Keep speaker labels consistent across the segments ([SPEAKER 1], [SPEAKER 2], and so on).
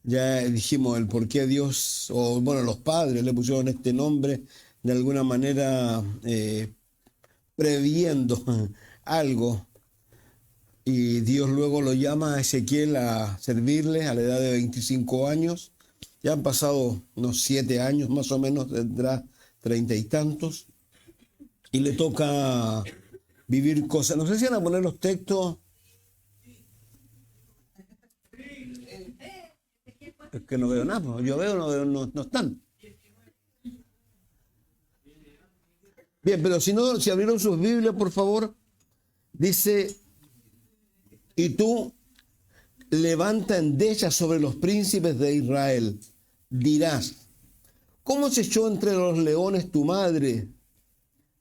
[SPEAKER 1] Ya dijimos el por qué Dios, o bueno, los padres le pusieron este nombre de alguna manera previendo algo. Y Dios luego lo llama a Ezequiel a servirle a la edad de 25 años. Ya han pasado unos 7 años más o menos, tendrá 30 y tantos. Y le toca vivir cosas. No sé si van a poner los textos. Es que no veo nada, pues. Yo veo, no veo, no están. Bien, pero si no, si abrieron sus Biblias, por favor, dice, y tú levanta endecha sobre los príncipes de Israel. Dirás, ¿cómo se echó entre los leones tu madre,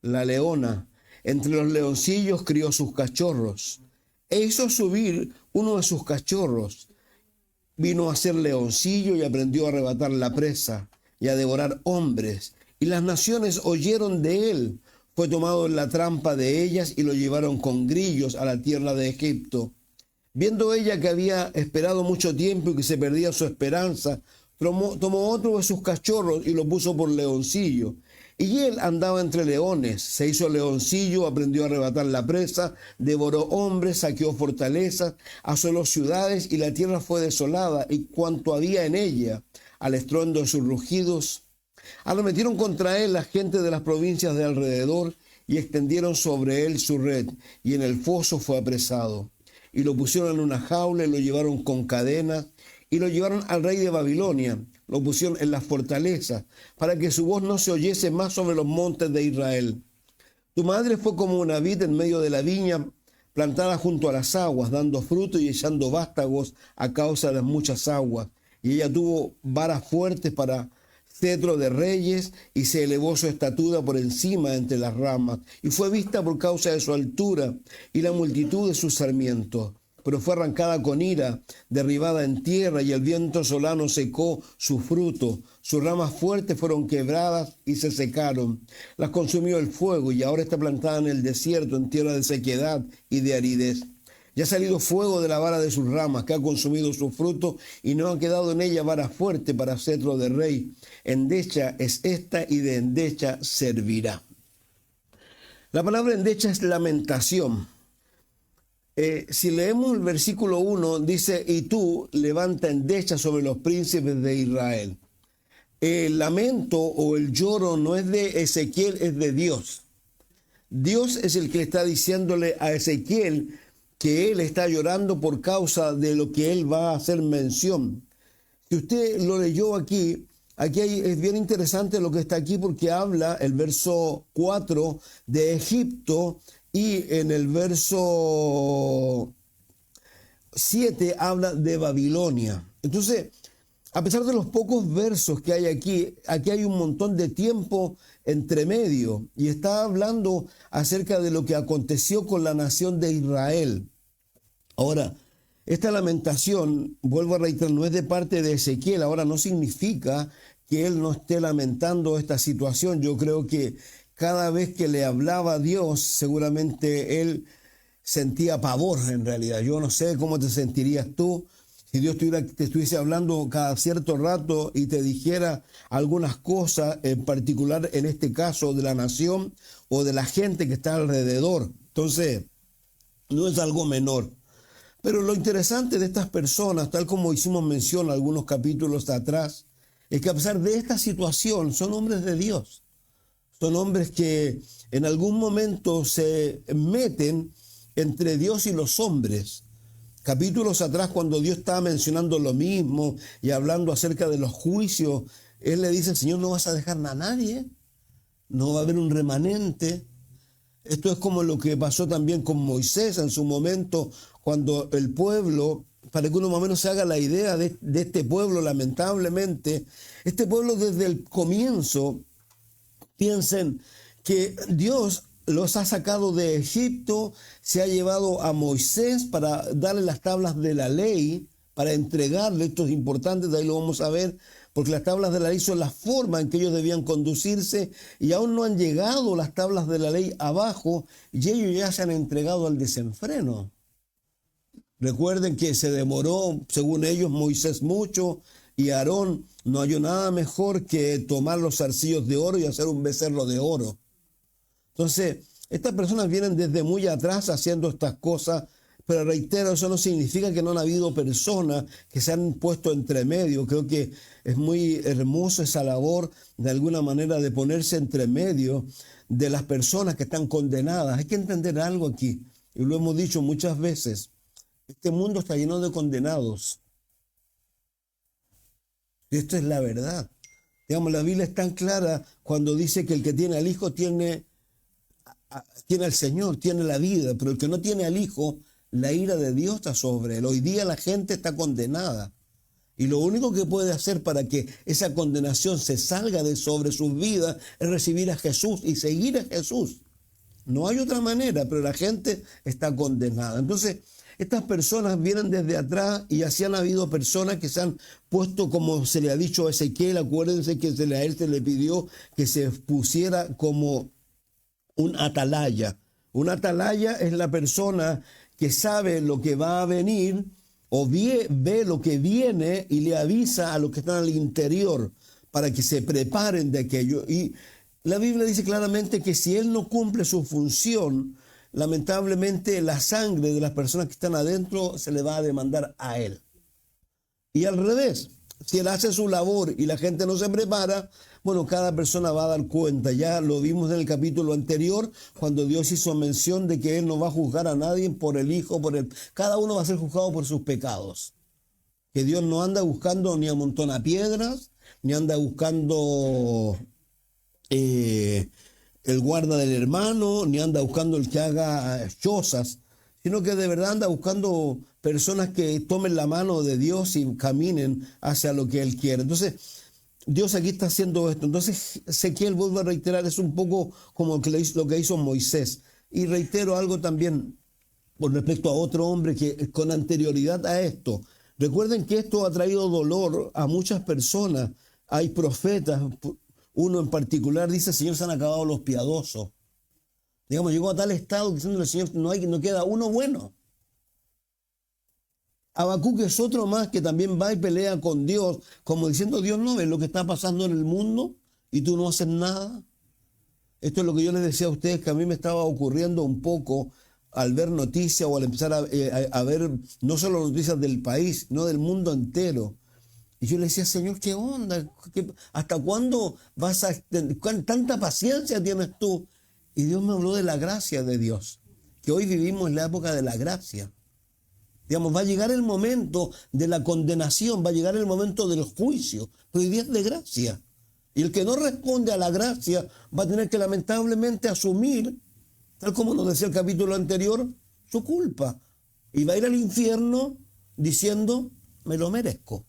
[SPEAKER 1] la leona? Entre los leoncillos crió sus cachorros. E hizo subir uno de sus cachorros. Vino a ser leoncillo y aprendió a arrebatar la presa y a devorar hombres. Y las naciones oyeron de él. Fue tomado en la trampa de ellas y lo llevaron con grillos a la tierra de Egipto. Viendo ella que había esperado mucho tiempo y que se perdía su esperanza, tomó otro de sus cachorros y lo puso por leoncillo. Y él andaba entre leones, se hizo leoncillo, aprendió a arrebatar la presa, devoró hombres, saqueó fortalezas, asoló ciudades y la tierra fue desolada y cuanto había en ella, al estruendo de sus rugidos. Arremetieron contra él la gente de las provincias de alrededor y extendieron sobre él su red y en el foso fue apresado. Y lo pusieron en una jaula y lo llevaron con cadenas y lo llevaron al rey de Babilonia. Lo pusieron en las fortalezas para que su voz no se oyese más sobre los montes de Israel. Tu madre fue como una vid en medio de la viña, plantada junto a las aguas, dando fruto y echando vástagos a causa de las muchas aguas. Y ella tuvo varas fuertes para cetro de reyes y se elevó su estatura por encima entre las ramas y fue vista por causa de su altura y la multitud de sus sarmientos. Pero fue arrancada con ira, derribada en tierra y el viento solano secó su fruto. Sus ramas fuertes fueron quebradas y se secaron. Las consumió el fuego y ahora está plantada en el desierto, en tierra de sequedad y de aridez. Ya ha salido fuego de la vara de sus ramas, que ha consumido su fruto, y no ha quedado en ella vara fuerte para cetro de rey. Endecha es esta, y de endecha servirá. La palabra endecha es lamentación. Si leemos el versículo 1, dice, y tú levanta endecha sobre los príncipes de Israel. El lamento o el lloro no es de Ezequiel, es de Dios. Dios es el que está diciéndole a Ezequiel que él está llorando por causa de lo que él va a hacer mención. Si usted lo leyó aquí es bien interesante lo que está aquí porque habla el verso 4 de Egipto y en el verso 7 habla de Babilonia. Entonces, a pesar de los pocos versos que hay aquí hay un montón de tiempo entre medio y está hablando acerca de lo que aconteció con la nación de Israel. Ahora, esta lamentación, vuelvo a reiterar, no es de parte de Ezequiel. Ahora, no significa que él no esté lamentando esta situación. Yo creo que cada vez que le hablaba a Dios, seguramente él sentía pavor en realidad. Yo no sé cómo te sentirías tú si Dios te estuviese hablando cada cierto rato y te dijera algunas cosas, en particular en este caso de la nación o de la gente que está alrededor. Entonces, no es algo menor. Pero lo interesante de estas personas, tal como hicimos mención algunos capítulos atrás, es que a pesar de esta situación son hombres de Dios. Son hombres que en algún momento se meten entre Dios y los hombres. Capítulos atrás, cuando Dios estaba mencionando lo mismo y hablando acerca de los juicios, Él le dice, Señor, no vas a dejar a nadie, no va a haber un remanente. Esto es como lo que pasó también con Moisés en su momento, cuando el pueblo, para que uno más o menos se haga la idea de este pueblo, lamentablemente, este pueblo desde el comienzo, piensen que Dios los ha sacado de Egipto, se ha llevado a Moisés para darle las tablas de la ley, para entregarle, esto es importante, de ahí lo vamos a ver, porque las tablas de la ley son la forma en que ellos debían conducirse y aún no han llegado las tablas de la ley abajo y ellos ya se han entregado al desenfreno. Recuerden que se demoró, según ellos, Moisés mucho, y Aarón no halló nada mejor que tomar los zarcillos de oro y hacer un becerro de oro. Entonces, estas personas vienen desde muy atrás haciendo estas cosas, pero reitero, eso no significa que no han habido personas que se han puesto entre medio. Creo que es muy hermoso esa labor, de alguna manera, de ponerse entre medio de las personas que están condenadas. Hay que entender algo aquí, y lo hemos dicho muchas veces. Este mundo está lleno de condenados. Y esto es la verdad. Digamos, la Biblia es tan clara cuando dice que el que tiene al Hijo tiene al Señor, tiene la vida, pero el que no tiene al Hijo, la ira de Dios está sobre él. Hoy día la gente está condenada. Y lo único que puede hacer para que esa condenación se salga de sobre sus vidas es recibir a Jesús y seguir a Jesús. No hay otra manera, pero la gente está condenada. Entonces, estas personas vienen desde atrás, y así han habido personas que se han puesto, como se le ha dicho a Ezequiel. Acuérdense que a él se le pidió que se pusiera como un atalaya. Un atalaya es la persona que sabe lo que va a venir, o ve lo que viene y le avisa a los que están al interior para que se preparen de aquello. Y la Biblia dice claramente que si él no cumple su función, lamentablemente la sangre de las personas que están adentro se le va a demandar a él. Y al revés, si él hace su labor y la gente no se prepara, bueno, cada persona va a dar cuenta. Ya lo vimos en el capítulo anterior, cuando Dios hizo mención de que Él no va a juzgar a nadie por el Hijo, cada uno va a ser juzgado por sus pecados. Que Dios no anda buscando ni amontona piedras, ni anda buscando el guarda del hermano, ni anda buscando el que haga chozas, sino que de verdad anda buscando personas que tomen la mano de Dios y caminen hacia lo que Él quiere. Entonces, Dios aquí está haciendo esto. Entonces, Ezequiel, vuelvo a reiterar, es un poco como lo que hizo Moisés. Y reitero algo también con respecto a otro hombre que con anterioridad a esto. Recuerden que esto ha traído dolor a muchas personas. Hay profetas, uno en particular dice: Señor, se han acabado los piadosos. Digamos, llegó a tal estado diciéndole: Señor, no queda uno bueno. Habacuc es otro más que también va y pelea con Dios, como diciendo: Dios, ¿no ves lo que está pasando en el mundo y tú no haces nada? Esto es lo que yo les decía a ustedes, que a mí me estaba ocurriendo un poco al ver noticias, o al empezar a ver no solo noticias del país, sino del mundo entero. Y yo le decía: Señor, ¿qué onda? ¿Hasta cuándo tanta paciencia tienes tú? Y Dios me habló de la gracia de Dios, que hoy vivimos en la época de la gracia. Digamos, va a llegar el momento de la condenación, va a llegar el momento del juicio, pero hoy día es de gracia. Y el que no responde a la gracia va a tener que lamentablemente asumir, tal como nos decía el capítulo anterior, su culpa. Y va a ir al infierno diciendo: me lo merezco.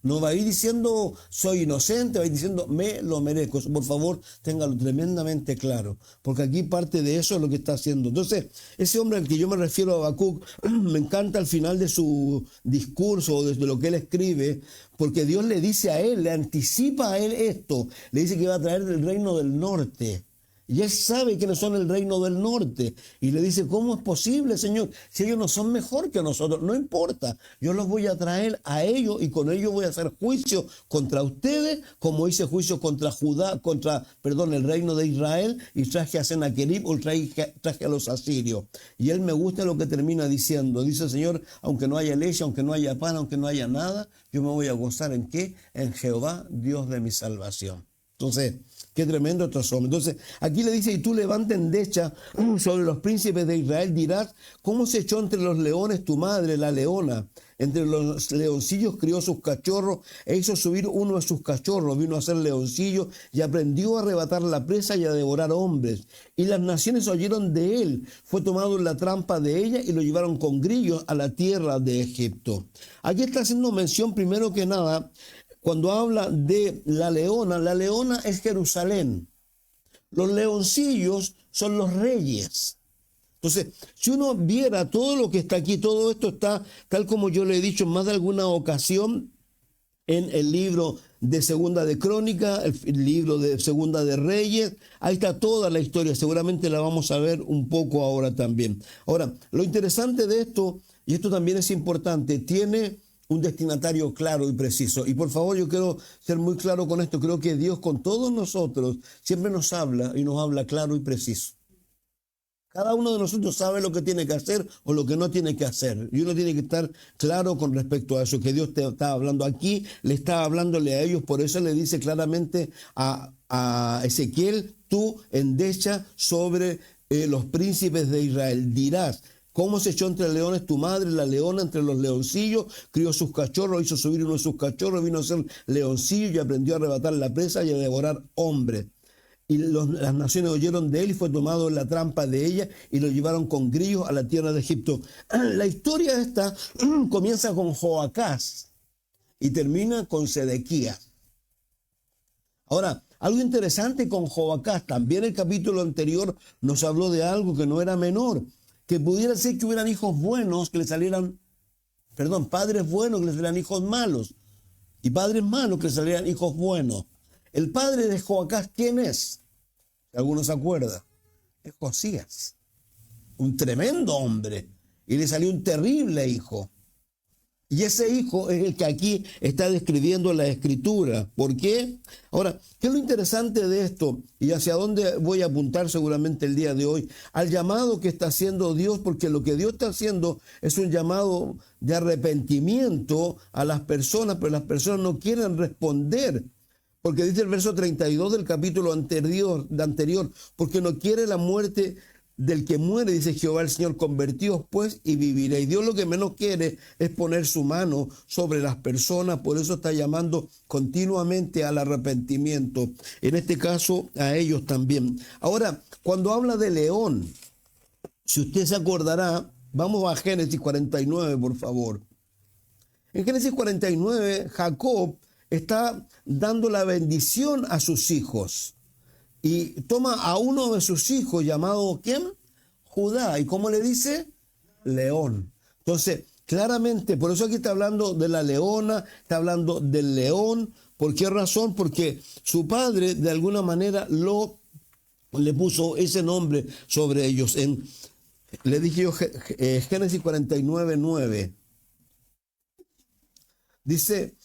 [SPEAKER 1] No va a ir diciendo: soy inocente, va a ir diciendo: me lo merezco. Por favor, téngalo tremendamente claro, porque aquí parte de eso es lo que está haciendo. Entonces, ese hombre al que yo me refiero, a Habacuc, me encanta al final de su discurso, desde lo que él escribe, porque Dios le dice a él, le anticipa a él esto, le dice que va a traer del reino del norte. Y él sabe quiénes son el reino del norte. Y le dice: ¿cómo es posible, Señor? Si ellos no son mejor que nosotros, no importa. Yo los voy a traer a ellos, y con ellos voy a hacer juicio contra ustedes, como hice juicio contra el reino de Israel, y traje a Sennacherib, o traje a los asirios. Y él, me gusta lo que termina diciendo. Dice: Señor, aunque no haya leche, aunque no haya pan, aunque no haya nada, yo me voy a gozar ¿en qué? En Jehová, Dios de mi salvación. Entonces, qué tremendo estos hombres. Entonces, aquí le dice: y tú levanta endecha sobre los príncipes de Israel, dirás: ¿cómo se echó entre los leones tu madre, la leona? Entre los leoncillos crió sus cachorros, e hizo subir uno de sus cachorros, vino a ser leoncillo, y aprendió a arrebatar la presa y a devorar hombres. Y las naciones oyeron de él, fue tomado en la trampa de ella, y lo llevaron con grillos a la tierra de Egipto. Aquí está haciendo mención, primero que nada, cuando habla de la leona es Jerusalén. Los leoncillos son los reyes. Entonces, si uno viera todo lo que está aquí, todo esto está, tal como yo le he dicho en más de alguna ocasión, en el libro de Segunda de Crónica, el libro de Segunda de Reyes. Ahí está toda la historia, seguramente la vamos a ver un poco ahora también. Ahora, lo interesante de esto, y esto también es importante, tiene un destinatario claro y preciso. Y por favor, yo quiero ser muy claro con esto. Creo que Dios con todos nosotros siempre nos habla y nos habla claro y preciso. Cada uno de nosotros sabe lo que tiene que hacer o lo que no tiene que hacer. Y uno tiene que estar claro con respecto a eso, que Dios te está hablando aquí, le está hablándole a ellos. Por eso le dice claramente a Ezequiel, tú endecha sobre los príncipes de Israel. Dirás, ¿cómo se echó entre leones tu madre, la leona entre los leoncillos? Crió sus cachorros, hizo subir uno de sus cachorros, vino a ser leoncillo y aprendió a arrebatar la presa y a devorar hombres. Y las naciones oyeron de él y fue tomado en la trampa de ella y lo llevaron con grillos a la tierra de Egipto. La historia esta comienza con Joacás y termina con Sedequías. Ahora, algo interesante con Joacás, también el capítulo anterior nos habló de algo que no era menor, que pudiera ser que hubieran hijos buenos que le salieran, padres buenos que le salieran hijos malos y padres malos que le salieran hijos buenos. El padre de Joacás, ¿quién es? Algunos se acuerdan, es Josías, un tremendo hombre, y le salió un terrible hijo. Y ese hijo es el que aquí está describiendo la Escritura. ¿Por qué? Ahora, ¿qué es lo interesante de esto? Y hacia dónde voy a apuntar seguramente el día de hoy. Al llamado que está haciendo Dios, porque lo que Dios está haciendo es un llamado de arrepentimiento a las personas, pero las personas no quieren responder. Porque dice el verso 32 del capítulo anterior, porque no quiere la muerte del que muere, dice Jehová el Señor, convertíos pues y viviréis. Dios lo que menos quiere es poner su mano sobre las personas, por eso está llamando continuamente al arrepentimiento, en este caso a ellos también. Ahora, cuando habla de león, si usted se acordará, vamos a Génesis 49, por favor. En Génesis 49, Jacob está dando la bendición a sus hijos y toma a uno de sus hijos llamado ¿quién? Judá. ¿Y cómo le dice? León. Entonces, claramente, por eso aquí está hablando de la leona, está hablando del león. ¿Por qué razón? Porque su padre de alguna manera le puso ese nombre sobre ellos. Le dije yo, Génesis 49, 9. Dice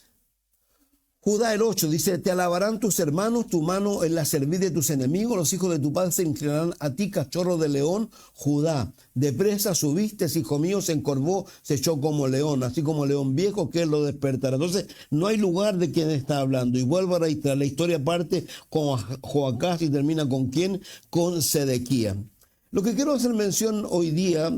[SPEAKER 1] Judá el 8, dice, te alabarán tus hermanos, tu mano en la cerviz de tus enemigos, los hijos de tu padre se inclinarán a ti, cachorro de león, Judá. De presa subiste, hijo mío, se encorvó, se echó como león, así como león viejo que él lo despertará. Entonces, no hay lugar de quién está hablando. Y vuelvo a reiterar, la historia parte con Joacás y termina con quién, con Sedequías. Lo que quiero hacer mención hoy día,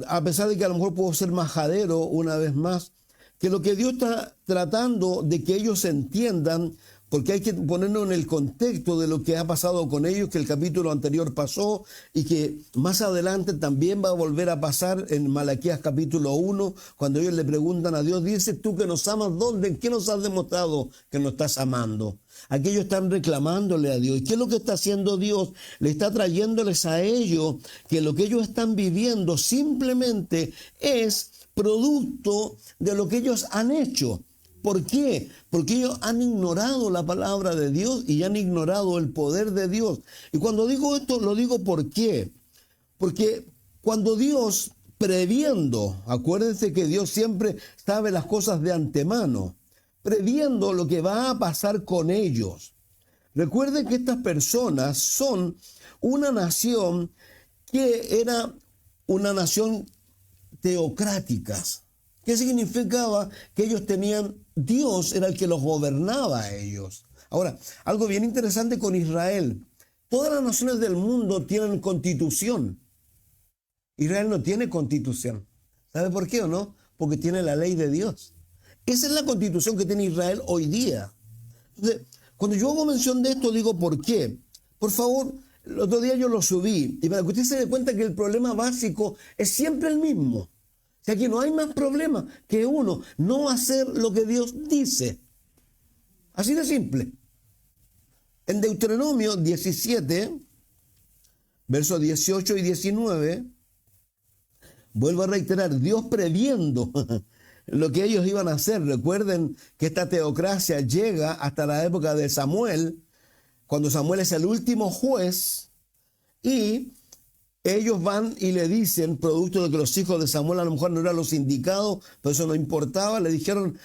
[SPEAKER 1] a pesar de que a lo mejor puedo ser majadero una vez más, que lo que Dios está tratando de que ellos entiendan, porque hay que ponernos en el contexto de lo que ha pasado con ellos, que el capítulo anterior pasó y que más adelante también va a volver a pasar en Malaquías capítulo 1, cuando ellos le preguntan a Dios, dice tú que nos amas, ¿dónde? ¿En qué nos has demostrado que nos estás amando? Aquí ellos están reclamándole a Dios. ¿Y qué es lo que está haciendo Dios? Le está trayéndoles a ellos que lo que ellos están viviendo simplemente es producto de lo que ellos han hecho. ¿Por qué? Porque ellos han ignorado la palabra de Dios y han ignorado el poder de Dios. Y cuando digo esto, lo digo ¿por qué? Porque cuando Dios previendo, acuérdense que Dios siempre sabe las cosas de antemano, previendo lo que va a pasar con ellos. Recuerden que estas personas son una nación que era una nación teocráticas. ¿Qué significaba? Que ellos tenían, Dios era el que los gobernaba a ellos. Ahora, algo bien interesante con Israel. Todas las naciones del mundo tienen constitución. Israel no tiene constitución. ¿Sabe por qué o no? Porque tiene la ley de Dios. Esa es la constitución que tiene Israel hoy día. Entonces, cuando yo hago mención de esto, digo ¿por qué? Por favor, el otro día yo lo subí y para que usted se dé cuenta que el problema básico es siempre el mismo. O sea, que no hay más problema que uno no hacer lo que Dios dice. Así de simple. En Deuteronomio 17, versos 18 y 19, vuelvo a reiterar, Dios previendo lo que ellos iban a hacer. Recuerden que esta teocracia llega hasta la época de Samuel, cuando Samuel es el último juez, y ellos van y le dicen, producto de que los hijos de Samuel a lo mejor no eran los indicados, pero eso no importaba, le dijeron,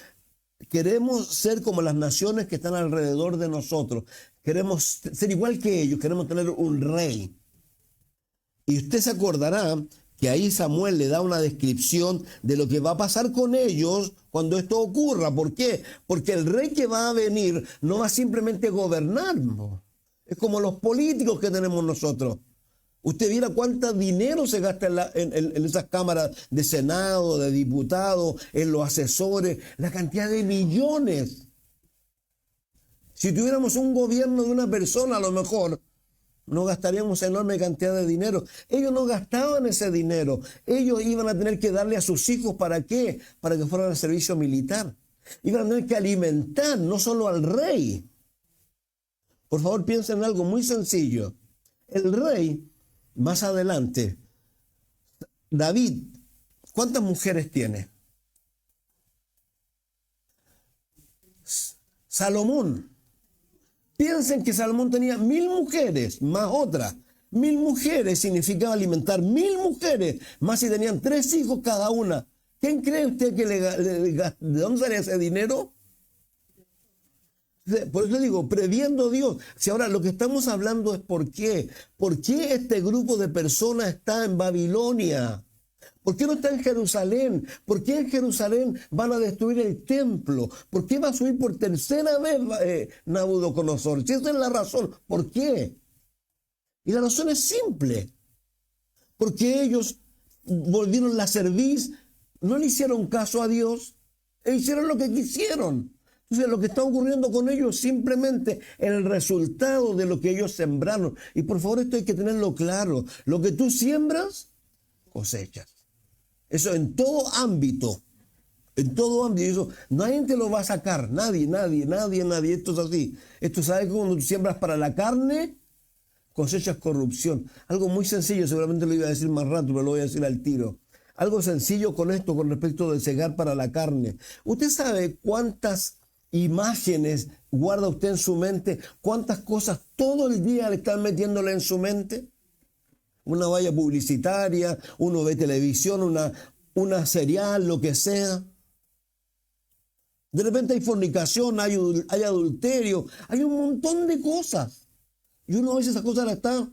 [SPEAKER 1] queremos ser como las naciones que están alrededor de nosotros. Queremos ser igual que ellos, queremos tener un rey. Y usted se acordará que ahí Samuel le da una descripción de lo que va a pasar con ellos cuando esto ocurra. ¿Por qué? Porque el rey que va a venir no va simplemente a gobernar. Es como los políticos que tenemos nosotros. Usted viera cuánto dinero se gasta en esas cámaras de Senado, de diputados, en los asesores, la cantidad de millones. Si tuviéramos un gobierno de una persona, a lo mejor no gastaríamos enorme cantidad de dinero. Ellos no gastaban ese dinero. Ellos iban a tener que darle a sus hijos, ¿para qué? Para que fueran al servicio militar. Iban a tener que alimentar no solo al rey. Por favor, piensen en algo muy sencillo. El rey, más adelante, David, ¿cuántas mujeres tiene? Salomón. Piensen que Salomón tenía 1000 mujeres, más otras. 1000 mujeres significaba alimentar 1000 mujeres, más si tenían 3 hijos cada una. ¿Quién cree usted que de dónde salía ese dinero? Por eso digo, previendo Dios. Si ahora lo que estamos hablando es por qué. ¿Por qué este grupo de personas está en Babilonia? ¿Por qué no está en Jerusalén? ¿Por qué en Jerusalén van a destruir el templo? ¿Por qué va a subir por tercera vez Nabucodonosor? Si esa es la razón, ¿por qué? Y la razón es simple. Porque ellos volvieron la cerviz, no le hicieron caso a Dios, e hicieron lo que quisieron. Entonces lo que está ocurriendo con ellos es simplemente el resultado de lo que ellos sembraron. Y por favor, esto hay que tenerlo claro. Lo que tú siembras, cosechas. Eso en todo ámbito. En todo ámbito. Eso, nadie te lo va a sacar. Nadie. Esto es así. Esto, ¿sabes? Cuando tú siembras para la carne, cosechas corrupción. Algo muy sencillo, seguramente lo iba a decir más rato, pero lo voy a decir al tiro. Algo sencillo con esto, con respecto de cegar para la carne. ¿Usted sabe cuántas imágenes guarda usted en su mente? ¿Cuántas cosas todo el día le están metiéndole en su mente? Una valla publicitaria, uno ve televisión, una serial, lo que sea. De repente hay fornicación, hay adulterio, hay un montón de cosas. Y uno a veces esas cosas las está.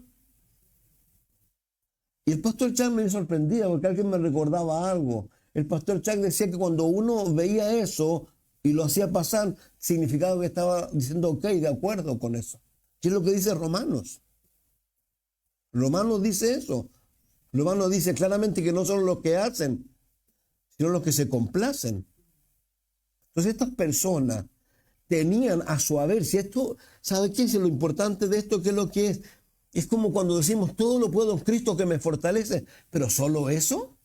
[SPEAKER 1] Y el pastor Chuck me sorprendía porque alguien me recordaba algo. El pastor Chuck decía que cuando uno veía eso y lo hacía pasar, significaba que estaba diciendo, ok, de acuerdo con eso. ¿Qué es lo que dice Romanos? Romanos dice eso. Romanos dice claramente que no son los que hacen, sino los que se complacen. Entonces estas personas tenían a su haber, si esto, ¿sabe qué es lo importante de esto? ¿Qué es lo que es? Es como cuando decimos, todo lo puedo en Cristo que me fortalece, pero ¿solo eso?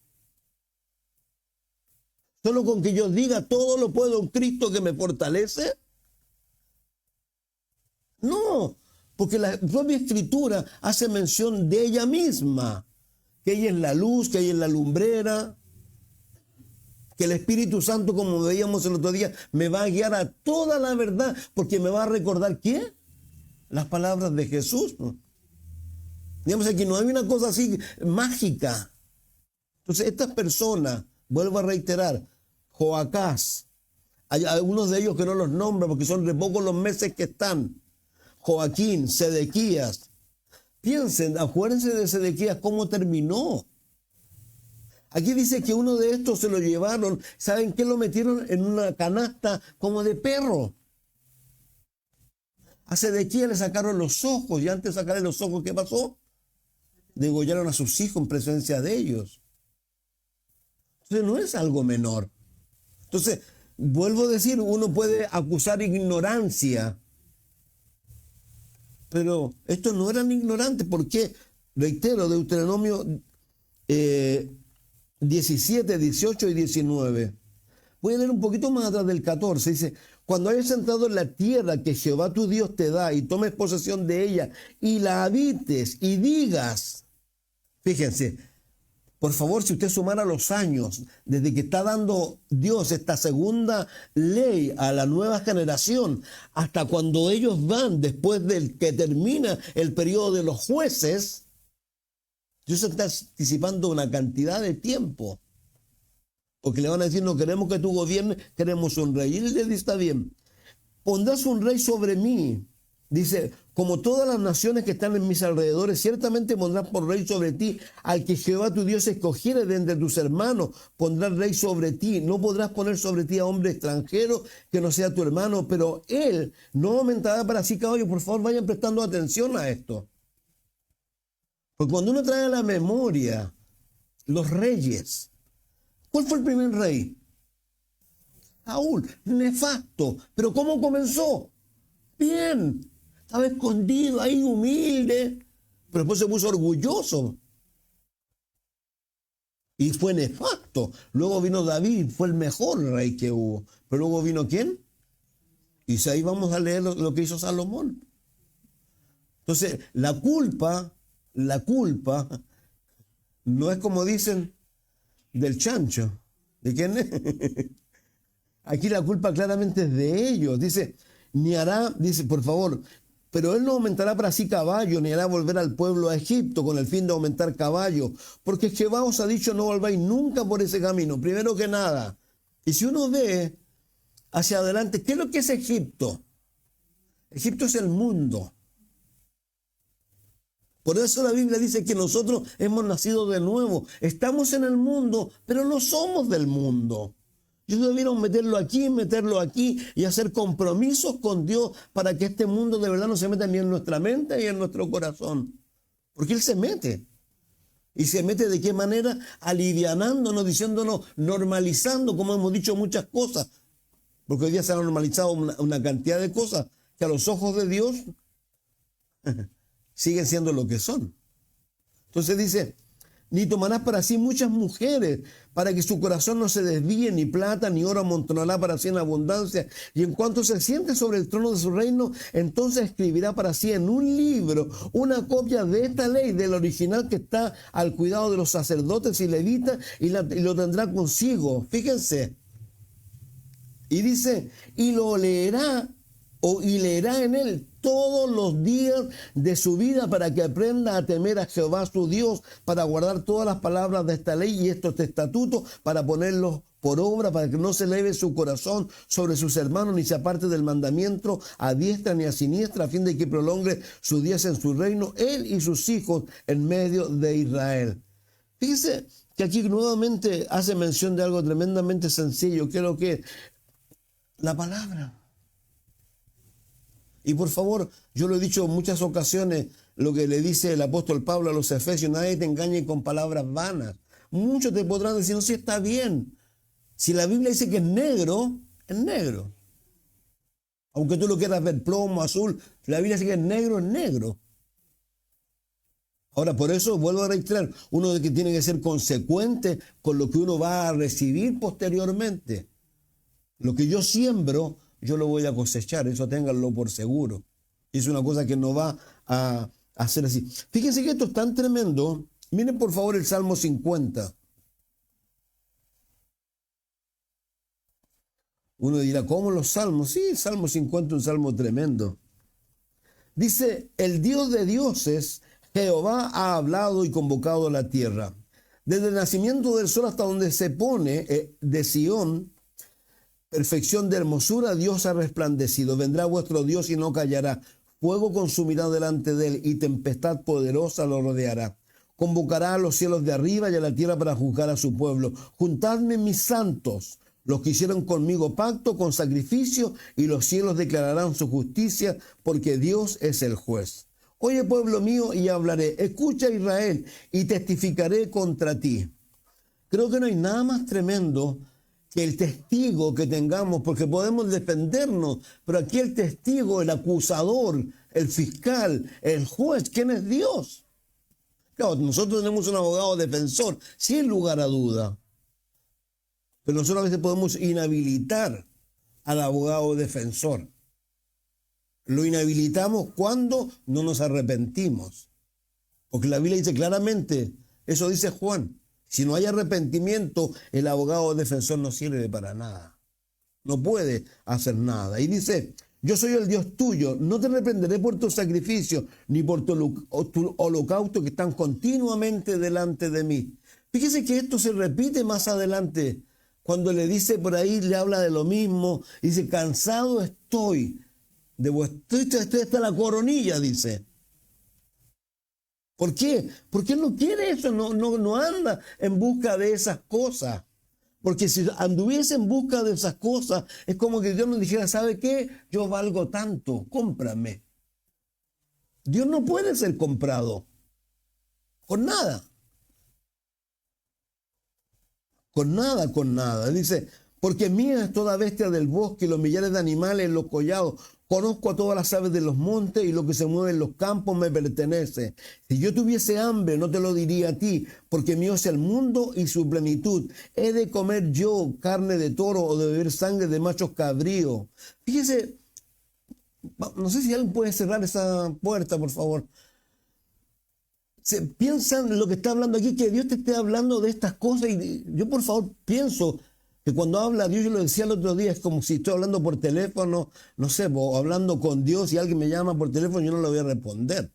[SPEAKER 1] ¿Solo con que yo diga, todo lo puedo en Cristo que me fortalece? No, porque la propia Escritura hace mención de ella misma, que ella es la luz, que ella es la lumbrera, que el Espíritu Santo, como veíamos el otro día, me va a guiar a toda la verdad, porque me va a recordar, ¿qué? Las palabras de Jesús. Digamos, aquí no hay una cosa así mágica. Entonces, estas personas, vuelvo a reiterar, Joacás, hay algunos de ellos que no los nombro porque son de pocos los meses que están. Joaquín, Sedequías. Piensen, acuérdense de Sedequías, cómo terminó. Aquí dice que uno de estos se lo llevaron, ¿saben qué? Lo metieron en una canasta como de perro. A Sedequías le sacaron los ojos y antes de sacarle los ojos, ¿qué pasó? Degollaron a sus hijos en presencia de ellos. Entonces no es algo menor. Entonces, vuelvo a decir, uno puede acusar ignorancia, pero estos no eran ignorantes. ¿Por qué? Reitero, Deuteronomio 17, 18 y 19. Voy a leer un poquito más atrás del 14. Dice, cuando hayas entrado en la tierra que Jehová tu Dios te da y tomes posesión de ella y la habites y digas, fíjense, por favor, si usted sumara los años desde que está dando Dios esta segunda ley a la nueva generación, hasta cuando ellos van después del que termina el periodo de los jueces, Dios está anticipando una cantidad de tiempo. Porque le van a decir, no queremos que tú gobiernes, queremos un rey. Y él le dice, está bien, pondrás un rey sobre mí. Dice, como todas las naciones que están en mis alrededores, ciertamente pondrás por rey sobre ti al que Jehová tu Dios escogiere de entre tus hermanos, pondrás rey sobre ti. No podrás poner sobre ti a hombre extranjero que no sea tu hermano, pero él no aumentará para sí caballo. Por favor, vayan prestando atención a esto. Porque cuando uno trae a la memoria los reyes, ¿cuál fue el primer rey? Saúl, nefasto. ¿Pero cómo comenzó? Bien. Estaba escondido ahí, humilde. Pero después se puso orgulloso. Y fue nefasto. Luego vino David, fue el mejor rey que hubo. Pero luego vino ¿quién? Y ahí vamos a leer lo que hizo Salomón. Entonces, la culpa no es como dicen del chancho. ¿De quién es? Aquí la culpa claramente es de ellos. Dice, por favor, pero él no aumentará para sí caballo, ni hará volver al pueblo a Egipto con el fin de aumentar caballo, porque Jehová os ha dicho no volváis nunca por ese camino, primero que nada. Y si uno ve hacia adelante, ¿qué es lo que es Egipto? Egipto es el mundo. Por eso la Biblia dice que nosotros hemos nacido de nuevo. Estamos en el mundo, pero no somos del mundo. Ellos debieron meterlo aquí y hacer compromisos con Dios para que este mundo de verdad no se meta ni en nuestra mente ni en nuestro corazón. Porque Él se mete. ¿Y se mete de qué manera? Alivianándonos, diciéndonos, normalizando, como hemos dicho muchas cosas. Porque hoy día se ha normalizado una cantidad de cosas que a los ojos de Dios siguen siendo lo que son. Entonces dice, ni tomarás para sí muchas mujeres, para que su corazón no se desvíe, ni plata ni oro amontonará para sí en abundancia. Y en cuanto se siente sobre el trono de su reino, entonces escribirá para sí en un libro una copia de esta ley, del original que está al cuidado de los sacerdotes y levitas, y lo tendrá consigo. Fíjense. Y dice, y leerá en él todos los días de su vida para que aprenda a temer a Jehová su Dios, para guardar todas las palabras de esta ley y estos estatutos, para ponerlos por obra, para que no se eleve su corazón sobre sus hermanos, ni se aparte del mandamiento a diestra ni a siniestra, a fin de que prolongue sus días en su reino, él y sus hijos en medio de Israel. Fíjese que aquí nuevamente hace mención de algo tremendamente sencillo, que es lo que es la palabra. Y por favor, yo lo he dicho en muchas ocasiones, lo que le dice el apóstol Pablo a los Efesios, nadie te engañe con palabras vanas. Muchos te podrán decir, no, sí está bien. Si la Biblia dice que es negro, es negro. Aunque tú lo quieras ver plomo, azul, si la Biblia dice que es negro, es negro. Ahora, por eso vuelvo a reiterar, uno de que tiene que ser consecuente con lo que uno va a recibir posteriormente. Lo que yo siembro, yo lo voy a cosechar, eso ténganlo por seguro. Es una cosa que no va a hacer así. Fíjense que esto es tan tremendo. Miren por favor el Salmo 50. Uno dirá, ¿cómo los salmos? Sí, el Salmo 50 es un salmo tremendo. Dice, el Dios de dioses, Jehová ha hablado y convocado a la tierra. Desde el nacimiento del sol hasta donde se pone de Sión, perfección de hermosura, Dios ha resplandecido. Vendrá vuestro Dios y no callará. Fuego consumirá delante de él y tempestad poderosa lo rodeará. Convocará a los cielos de arriba y a la tierra para juzgar a su pueblo. Juntadme mis santos, los que hicieron conmigo pacto con sacrificio, y los cielos declararán su justicia, porque Dios es el juez. Oye, pueblo mío, y hablaré. Escucha, Israel, y testificaré contra ti. Creo que no hay nada más tremendo que el testigo que tengamos, porque podemos defendernos, pero aquí el testigo, el acusador, el fiscal, el juez, ¿quién es Dios? Claro, nosotros tenemos un abogado defensor, sin lugar a duda, pero nosotros a veces podemos inhabilitar al abogado defensor. Lo inhabilitamos cuando no nos arrepentimos, porque la Biblia dice claramente, eso dice Juan, si no hay arrepentimiento, el abogado defensor no sirve para nada. No puede hacer nada. Y dice, Yo soy el Dios tuyo, no te reprenderé por tus sacrificios, ni por tu holocausto que están continuamente delante de mí. Fíjese que esto se repite más adelante, cuando le dice por ahí, le habla de lo mismo, dice, cansado estoy de vuestro, estoy hasta la coronilla, dice. ¿Por qué? Porque él no quiere eso, no anda en busca de esas cosas. Porque si anduviese en busca de esas cosas, es como que Dios nos dijera, ¿sabe qué? Yo valgo tanto, cómprame. Dios no puede ser comprado con nada. Con nada, con nada. Dice, porque mía es toda bestia del bosque, los millares de animales, los collados. Conozco a todas las aves de los montes y lo que se mueve en los campos me pertenece. Si yo tuviese hambre, no te lo diría a ti, porque mío es el mundo y su plenitud. ¿He de comer yo carne de toro o de beber sangre de machos cabríos? Fíjese, no sé si alguien puede cerrar esa puerta, por favor. Se piensan lo que está hablando aquí, que Dios te esté hablando de estas cosas, y yo por favor pienso que cuando habla Dios, yo lo decía el otro día, es como si estoy hablando por teléfono, no sé, o hablando con Dios y alguien me llama por teléfono, yo no le voy a responder.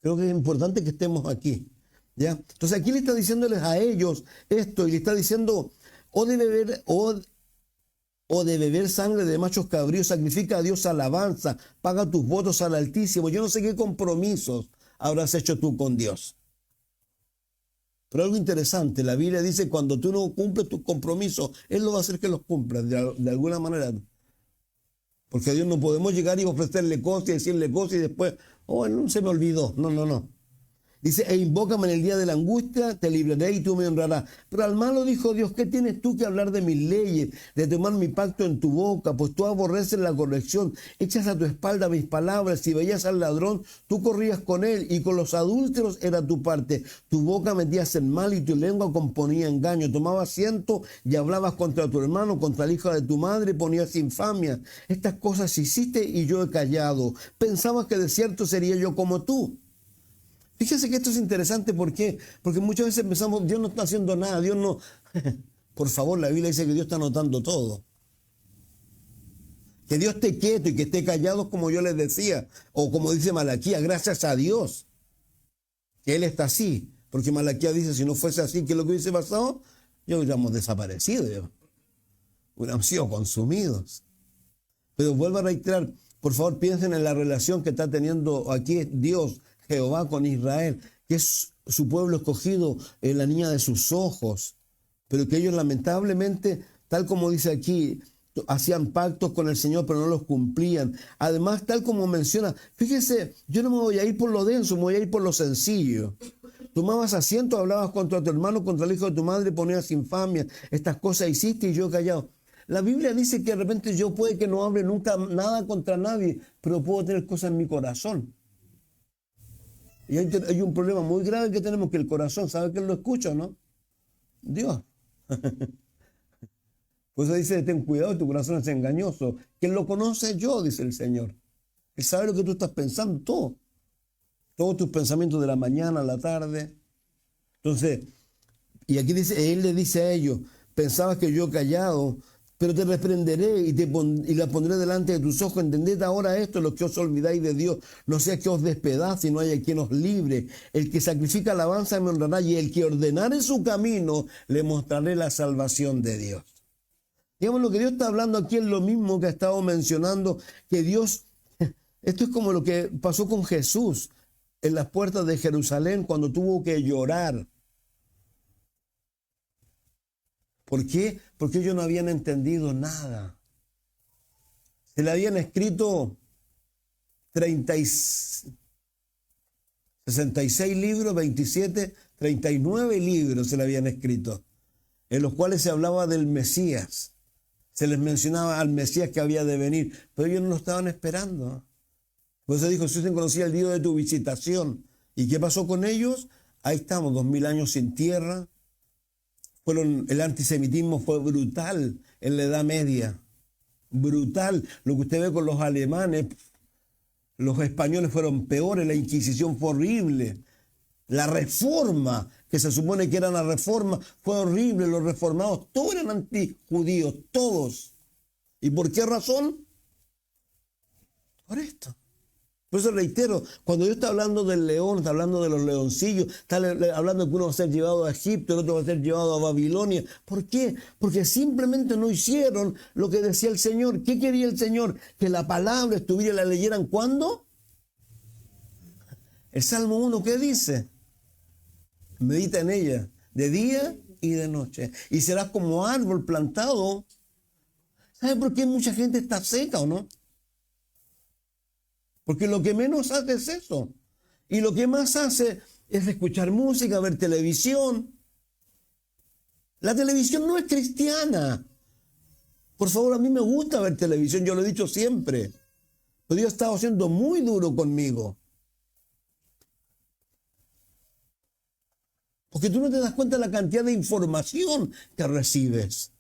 [SPEAKER 1] Creo que es importante que estemos aquí, ¿ya? Entonces aquí le está diciéndoles a ellos esto, y le está diciendo, o de beber sangre de machos cabríos, sacrifica a Dios alabanza, paga tus votos al Altísimo. Yo no sé qué compromisos habrás hecho tú con Dios. Pero algo interesante, la Biblia dice, cuando tú no cumples tus compromisos, Él lo va a hacer que los cumplas de alguna manera. Porque a Dios no podemos llegar y ofrecerle cosas y decirle cosas y después, oh, no se me olvidó. No. Dice, e invócame en el día de la angustia, te libraré y tú me honrarás. Pero al malo dijo Dios, ¿qué tienes tú que hablar de mis leyes, de tomar mi pacto en tu boca? Pues tú aborreces la corrección, echas a tu espalda mis palabras. Si veías al ladrón, tú corrías con él, y con los adúlteros era tu parte. Tu boca metías en mal y tu lengua componía engaño. Tomabas asiento y hablabas contra tu hermano, contra el hijo de tu madre, ponías infamia. Estas cosas hiciste y yo he callado. Pensabas que de cierto sería yo como tú. Fíjense que esto es interesante, ¿por qué? Porque muchas veces pensamos, Dios no está haciendo nada, Dios no... Por favor, la Biblia dice que Dios está anotando todo. Que Dios esté quieto y que esté callado, como yo les decía, o como dice Malaquías, gracias a Dios, que Él está así. Porque Malaquías dice, si no fuese así, ¿qué es lo que hubiese pasado? Ya hubiéramos desaparecido, hubiéramos sido consumidos. Pero vuelvo a reiterar, por favor, piensen en la relación que está teniendo aquí Dios, Jehová, con Israel, que es su pueblo escogido, la niña de sus ojos, pero que ellos lamentablemente, tal como dice aquí, hacían pactos con el Señor, pero no los cumplían. Además, tal como menciona, fíjese, yo no me voy a ir por lo denso, me voy a ir por lo sencillo. Tomabas asiento, hablabas contra tu hermano, contra el hijo de tu madre, ponías infamia. Estas cosas hiciste y yo callado. La Biblia dice que de repente yo puede que no hable nunca nada contra nadie, pero puedo tener cosas en mi corazón. Y hay un problema muy grave que tenemos, que el corazón, ¿sabe quién lo escucha, no? Dios. Por eso dice, ten cuidado, tu corazón es engañoso. ¿Quién lo conoce? Yo, dice el Señor. Él sabe lo que tú estás pensando, todo. Todos tus pensamientos de la mañana a la tarde. Entonces, y aquí dice, Él le dice a ellos, pensabas que yo callado, pero te reprenderé y la pondré delante de tus ojos. Entended ahora esto, lo que os olvidáis de Dios. No sea que os despedace y no haya quien os libre. El que sacrifica alabanza me honrará, y el que ordenare su camino le mostraré la salvación de Dios. Digamos, lo que Dios está hablando aquí es lo mismo que ha estado mencionando, que Dios, esto es como lo que pasó con Jesús en las puertas de Jerusalén cuando tuvo que llorar. ¿Por qué? Porque ellos no habían entendido nada. Se le habían escrito 66 libros, 27, 39 libros se le habían escrito, en los cuales se hablaba del Mesías. Se les mencionaba al Mesías que había de venir, pero ellos no lo estaban esperando. Por eso dijo, si usted conocía el día de tu visitación. ¿Y qué pasó con ellos? Ahí estamos, 2000 años sin tierra. El antisemitismo fue brutal en la Edad Media. Brutal. Lo que usted ve con los alemanes, los españoles fueron peores, la Inquisición fue horrible. La reforma, que se supone que era la reforma, fue horrible. Los reformados, todos eran antijudíos, todos. ¿Y por qué razón? Por esto. Por eso reitero, cuando Dios está hablando del león, está hablando de los leoncillos, está hablando de que uno va a ser llevado a Egipto, el otro va a ser llevado a Babilonia. ¿Por qué? Porque simplemente no hicieron lo que decía el Señor. ¿Qué quería el Señor? Que la palabra estuviera y la leyeran. ¿Cuándo? El Salmo 1, ¿qué dice? Medita en ella de día y de noche. Y serás como árbol plantado. ¿Sabe por qué mucha gente está seca o no? Porque lo que menos hace es eso. Y lo que más hace es escuchar música, ver televisión. La televisión no es cristiana. Por favor, a mí me gusta ver televisión, yo lo he dicho siempre. Pero Dios ha estado siendo muy duro conmigo. Porque tú no te das cuenta de la cantidad de información que recibes.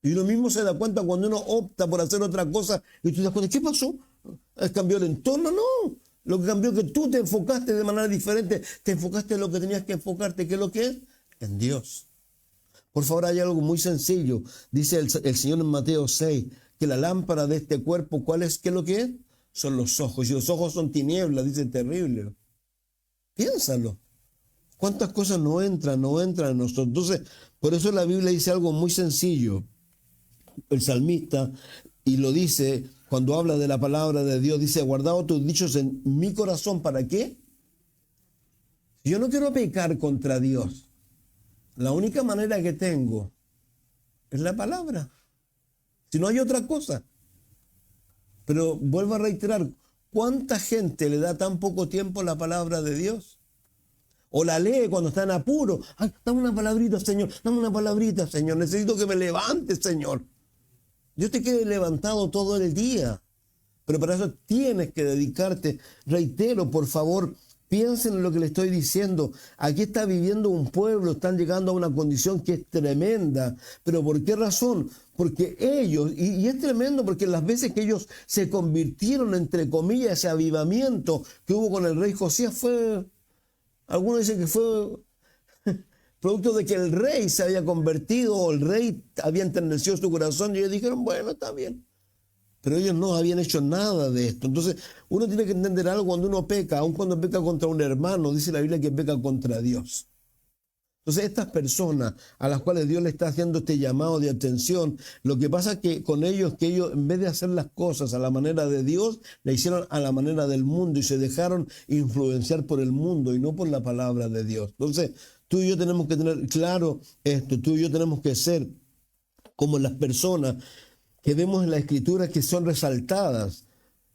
[SPEAKER 1] Y uno mismo se da cuenta cuando uno opta por hacer otra cosa y tú te das cuenta, ¿qué pasó? ¿Cambió el entorno? No. Lo que cambió es que tú te enfocaste de manera diferente. Te enfocaste en lo que tenías que enfocarte. ¿Qué es lo que es? En Dios. Por favor, hay algo muy sencillo. Dice el Señor en Mateo 6, que la lámpara de este cuerpo, ¿cuál es? ¿Qué es lo que es? Son los ojos. Y los ojos son tinieblas, dice terrible. Piénsalo. ¿Cuántas cosas no entran en nosotros? Entonces, por eso la Biblia dice algo muy sencillo. El salmista, y lo dice cuando habla de la palabra de Dios, dice, guardado tus dichos en mi corazón, ¿para qué? Yo no quiero pecar contra Dios. La única manera que tengo es la palabra. Si no hay otra cosa. Pero vuelvo a reiterar, ¿cuánta gente le da tan poco tiempo a la palabra de Dios? O la lee cuando está en apuro. Ay, dame una palabrita, Señor. Dame una palabrita, Señor. Necesito que me levantes, Señor. Dios te quede levantado todo el día. Pero para eso tienes que dedicarte. Reitero, por favor, piensen en lo que le estoy diciendo. Aquí está viviendo un pueblo, están llegando a una condición que es tremenda. ¿Pero por qué razón? Porque ellos, y es tremendo porque las veces que ellos se convirtieron, entre comillas, ese avivamiento que hubo con el rey Josías fue, algunos dicen que fue producto de que el rey se había convertido o el rey había enternecido su corazón y ellos dijeron, bueno, está bien. Pero ellos no habían hecho nada de esto. Entonces, uno tiene que entender algo cuando uno peca, aun cuando peca contra un hermano, dice la Biblia que peca contra Dios. Entonces, estas personas a las cuales Dios le está haciendo este llamado de atención, lo que pasa es que con ellos, que ellos en vez de hacer las cosas a la manera de Dios, la hicieron a la manera del mundo y se dejaron influenciar por el mundo y no por la palabra de Dios. Entonces, tú y yo tenemos que tener claro esto, tú y yo tenemos que ser como las personas que vemos en la Escritura que son resaltadas.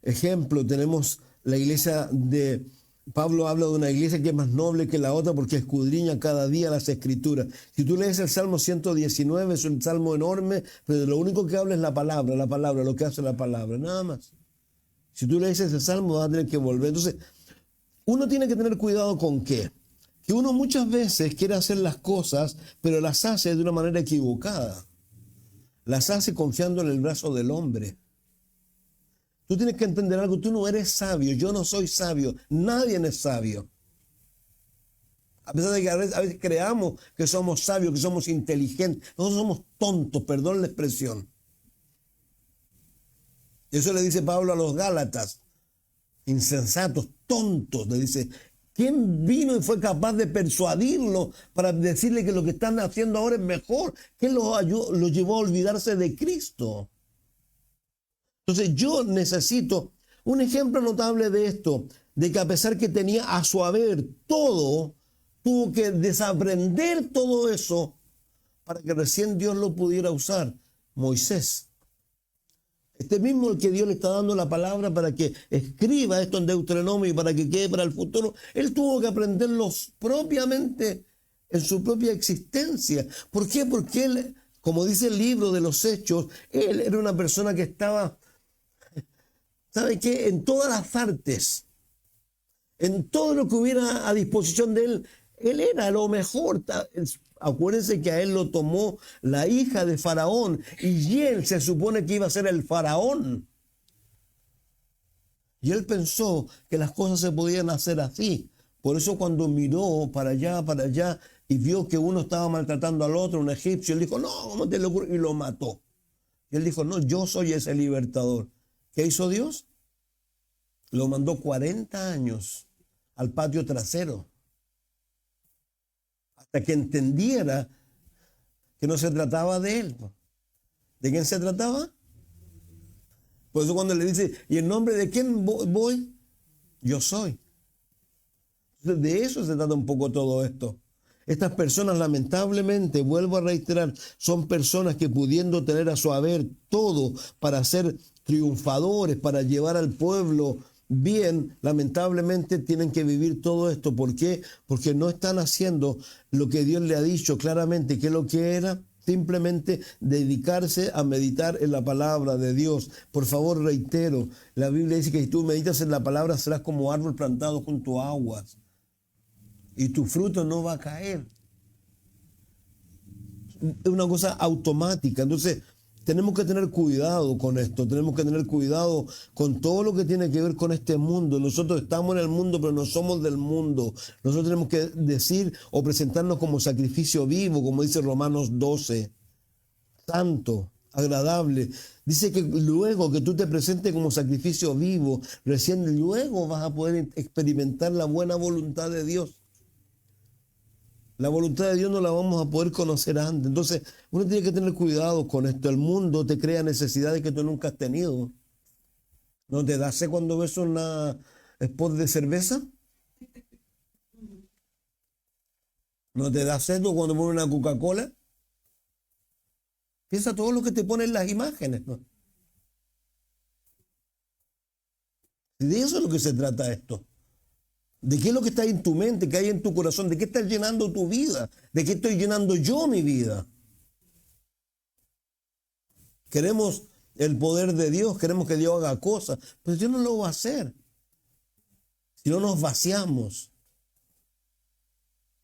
[SPEAKER 1] Ejemplo, tenemos la iglesia de Pablo, habla de una iglesia que es más noble que la otra porque escudriña cada día las Escrituras. Si tú lees el Salmo 119, es un salmo enorme, pero lo único que habla es la palabra, lo que hace la palabra, nada más. Si tú lees ese salmo vas a tener que volver. Entonces, uno tiene que tener cuidado con qué. Que uno muchas veces quiere hacer las cosas, pero las hace de una manera equivocada. Las hace confiando en el brazo del hombre. Tú tienes que entender algo, tú no eres sabio, yo no soy sabio, nadie es sabio. A pesar de que a veces creamos que somos sabios, que somos inteligentes, nosotros somos tontos, perdón la expresión. Eso le dice Pablo a los Gálatas, insensatos, tontos, le dice. ¿Quién vino y fue capaz de persuadirlo para decirle que lo que están haciendo ahora es mejor? ¿Qué lo llevó a olvidarse de Cristo? Entonces yo necesito un ejemplo notable de esto, de que a pesar que tenía a su haber todo, tuvo que desaprender todo eso para que recién Dios lo pudiera usar. Moisés. Este mismo el que Dios le está dando la palabra para que escriba esto en Deuteronomio y para que quede para el futuro, él tuvo que aprenderlo propiamente en su propia existencia. ¿Por qué? Porque él, como dice el libro de los Hechos, él era una persona que estaba, ¿sabe qué? En todas las artes, en todo lo que hubiera a disposición de él, él era lo mejor. Acuérdense que a él lo tomó la hija de Faraón y él se supone que iba a ser el faraón. Y él pensó que las cosas se podían hacer así. Por eso cuando miró para allá y vio que uno estaba maltratando al otro, un egipcio, él dijo, no, ¿cómo te lo ocurre? Y lo mató. Y él dijo, no, yo soy ese libertador. ¿Qué hizo Dios? Lo mandó 40 años al patio trasero hasta que entendiera que no se trataba de él. ¿De quién se trataba? Por eso cuando le dice, ¿y en nombre de quién voy? Yo soy. Entonces, de eso se trata un poco todo esto. Estas personas, lamentablemente, vuelvo a reiterar, son personas que pudiendo tener a su haber todo para ser triunfadores, para llevar al pueblo bien, lamentablemente tienen que vivir todo esto. ¿Por qué? Porque no están haciendo lo que Dios le ha dicho claramente, que es lo que era. Simplemente dedicarse a meditar en la palabra de Dios. Por favor, reitero, la Biblia dice que si tú meditas en la palabra serás como árbol plantado junto a aguas y tu fruto no va a caer. Es una cosa automática. Entonces, tenemos que tener cuidado con esto, tenemos que tener cuidado con todo lo que tiene que ver con este mundo. Nosotros estamos en el mundo, pero no somos del mundo. Nosotros tenemos que decir o presentarnos como sacrificio vivo, como dice Romanos 12, santo, agradable. Dice que luego que tú te presentes como sacrificio vivo, recién luego vas a poder experimentar la buena voluntad de Dios. La voluntad de Dios no la vamos a poder conocer antes. Entonces, uno tiene que tener cuidado con esto. El mundo te crea necesidades que tú nunca has tenido. ¿No te da sed cuando ves una spot de cerveza? ¿No te da sed cuando pones una Coca-Cola? Piensa todo lo que te ponen las imágenes, ¿no? Y de eso es lo que se trata esto. ¿De qué es lo que está en tu mente, qué hay en tu corazón? ¿De qué estás llenando tu vida? ¿De qué estoy llenando yo mi vida? Queremos el poder de Dios, queremos que Dios haga cosas, pero Dios no lo va a hacer. Si no nos vaciamos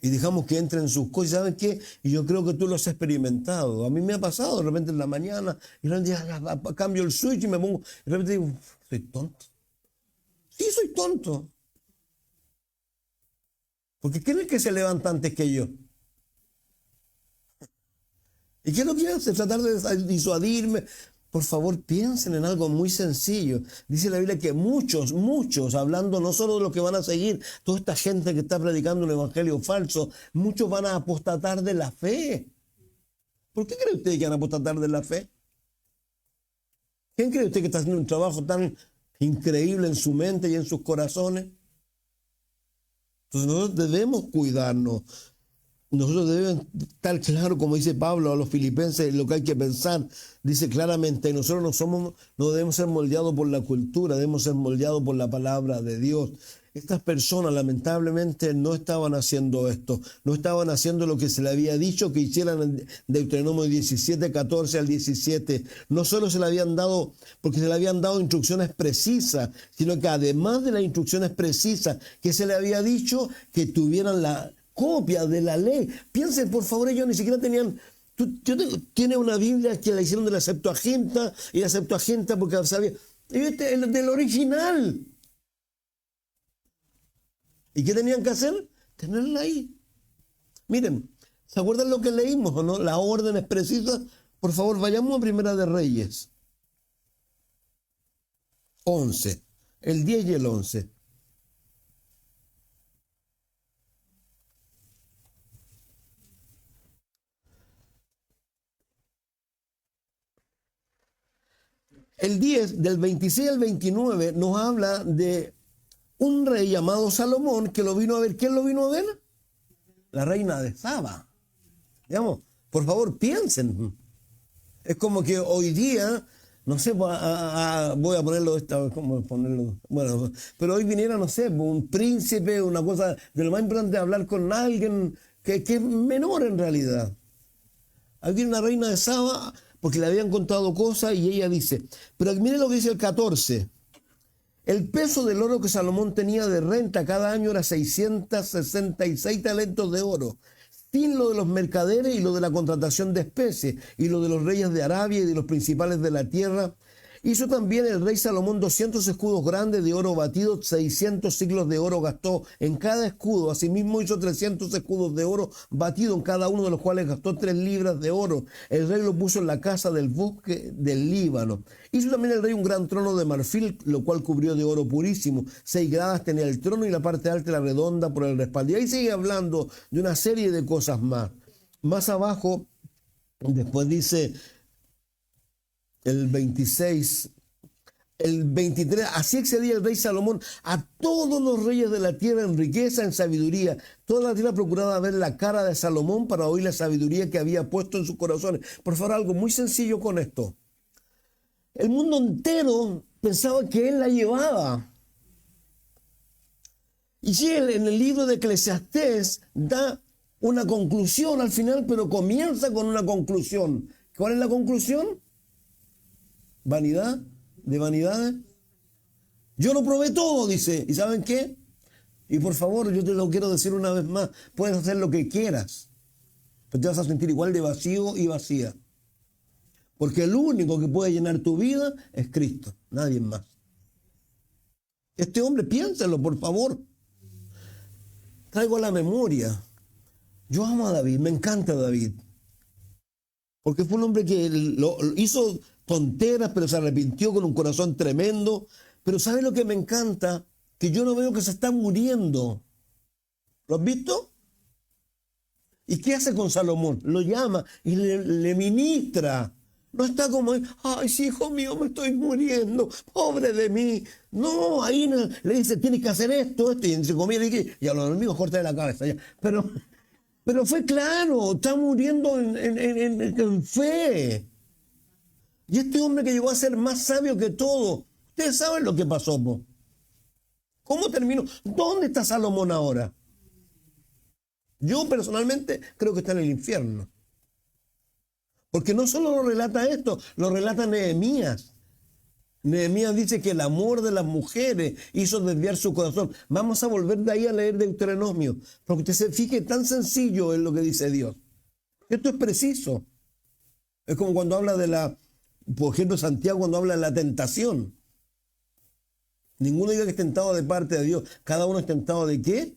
[SPEAKER 1] y dejamos que entren sus cosas, ¿saben qué? Y yo creo que tú lo has experimentado. A mí me ha pasado de repente en la mañana, y de repente cambio el switch y me pongo, y de repente digo, soy tonto. Sí, soy tonto. Porque ¿quién es el que se levanta antes que yo? ¿Y qué es lo que hace? Tratar de disuadirme. Por favor, piensen en algo muy sencillo. Dice la Biblia que muchos, hablando no solo de los que van a seguir, toda esta gente que está predicando un evangelio falso, muchos van a apostatar de la fe. ¿Por qué cree usted que van a apostatar de la fe? ¿Quién cree usted que está haciendo un trabajo tan increíble en su mente y en sus corazones? Entonces nosotros debemos cuidarnos. Nosotros debemos estar claro, como dice Pablo a los filipenses, lo que hay que pensar. Dice claramente, nosotros no debemos ser moldeados por la cultura, debemos ser moldeados por la palabra de Dios. Estas personas lamentablemente no estaban haciendo esto, no estaban haciendo lo que se le había dicho que hicieran en Deuteronomio 17, 14 al 17. No solo se le habían dado, porque se le habían dado instrucciones precisas, sino que además de las instrucciones precisas que se le había dicho, que tuvieran la copia de la ley. Piensen, por favor, ellos ni siquiera tenían... Tiene una Biblia que la hicieron de la Septuaginta, y la Septuaginta porque sabía... El del original. ¿Y qué tenían que hacer? Tenerla ahí. Miren, ¿se acuerdan lo que leímos o no? Las órdenes precisas. Por favor, vayamos a Primera de Reyes 11, el 10 y el 11. El 10, del 26 al 29, nos habla de un rey llamado Salomón que lo vino a ver. ¿Quién lo vino a ver? La reina de Saba. Digamos, por favor, piensen. Es como que hoy día, no sé, voy a ponerlo, ¿cómo ponerlo? Bueno, pero hoy viniera, no sé, un príncipe, una cosa de lo más importante, hablar con alguien que es menor en realidad. Aquí viene una reina de Saba porque le habían contado cosas y ella dice, pero miren lo que dice el 14. El peso del oro que Salomón tenía de renta cada año era 666 talentos de oro, sin lo de los mercaderes y lo de la contratación de especies, y lo de los reyes de Arabia y de los principales de la tierra. Hizo también el rey Salomón 200 escudos grandes de oro batido, 600 siclos de oro gastó en cada escudo. Asimismo hizo 300 escudos de oro batido, en cada uno de los cuales gastó 3 libras de oro. El rey lo puso en la casa del bosque del Líbano. Hizo también el rey un gran trono de marfil, lo cual cubrió de oro purísimo. 6 gradas tenía el trono y la parte alta era redonda por el respaldo. Y ahí sigue hablando de una serie de cosas más. Más abajo, después dice el 26, el 23, así excedía el rey Salomón a todos los reyes de la tierra en riqueza, en sabiduría. Toda la tierra procuraba ver la cara de Salomón para oír la sabiduría que había puesto en sus corazones. Por favor, algo muy sencillo con esto. El mundo entero pensaba que él la llevaba. Y él en el libro de Eclesiastés da una conclusión al final, pero comienza con una conclusión. ¿Cuál es la conclusión? Vanidad de vanidades. Yo lo probé todo, dice. ¿Y saben qué? Y por favor, yo te lo quiero decir una vez más. Puedes hacer lo que quieras, pero te vas a sentir igual de vacío y vacía. Porque el único que puede llenar tu vida es Cristo, nadie más. Este hombre, piénsalo, por favor. Traigo a la memoria. Yo amo a David, me encanta David. Porque fue un hombre que hizo tonteras, pero se arrepintió con un corazón tremendo. Pero ¿sabe lo que me encanta? Que yo no veo que se está muriendo. ¿Lo has visto? ¿Y qué hace con Salomón? Lo llama y le ministra. No está como, ay, sí, hijo mío, me estoy muriendo, pobre de mí. No, ahí le dice, tienes que hacer esto, y se comía y a los enemigos corta de la cabeza. Ya. Pero fue claro, está muriendo en fe. Y este hombre que llegó a ser más sabio que todo, ustedes saben lo que pasó, ¿no? ¿Cómo terminó? ¿Dónde está Salomón ahora? Yo personalmente creo que está en el infierno. Porque no solo lo relata esto, lo relata Nehemías. Nehemías dice que el amor de las mujeres hizo desviar su corazón. Vamos a volver de ahí a leer Deuteronomio, porque usted se fije, tan sencillo es lo que dice Dios. Esto es preciso. Es como cuando habla por ejemplo, Santiago, cuando habla de la tentación. Ninguno diga que es tentado de parte de Dios. Cada uno es tentado ¿de qué?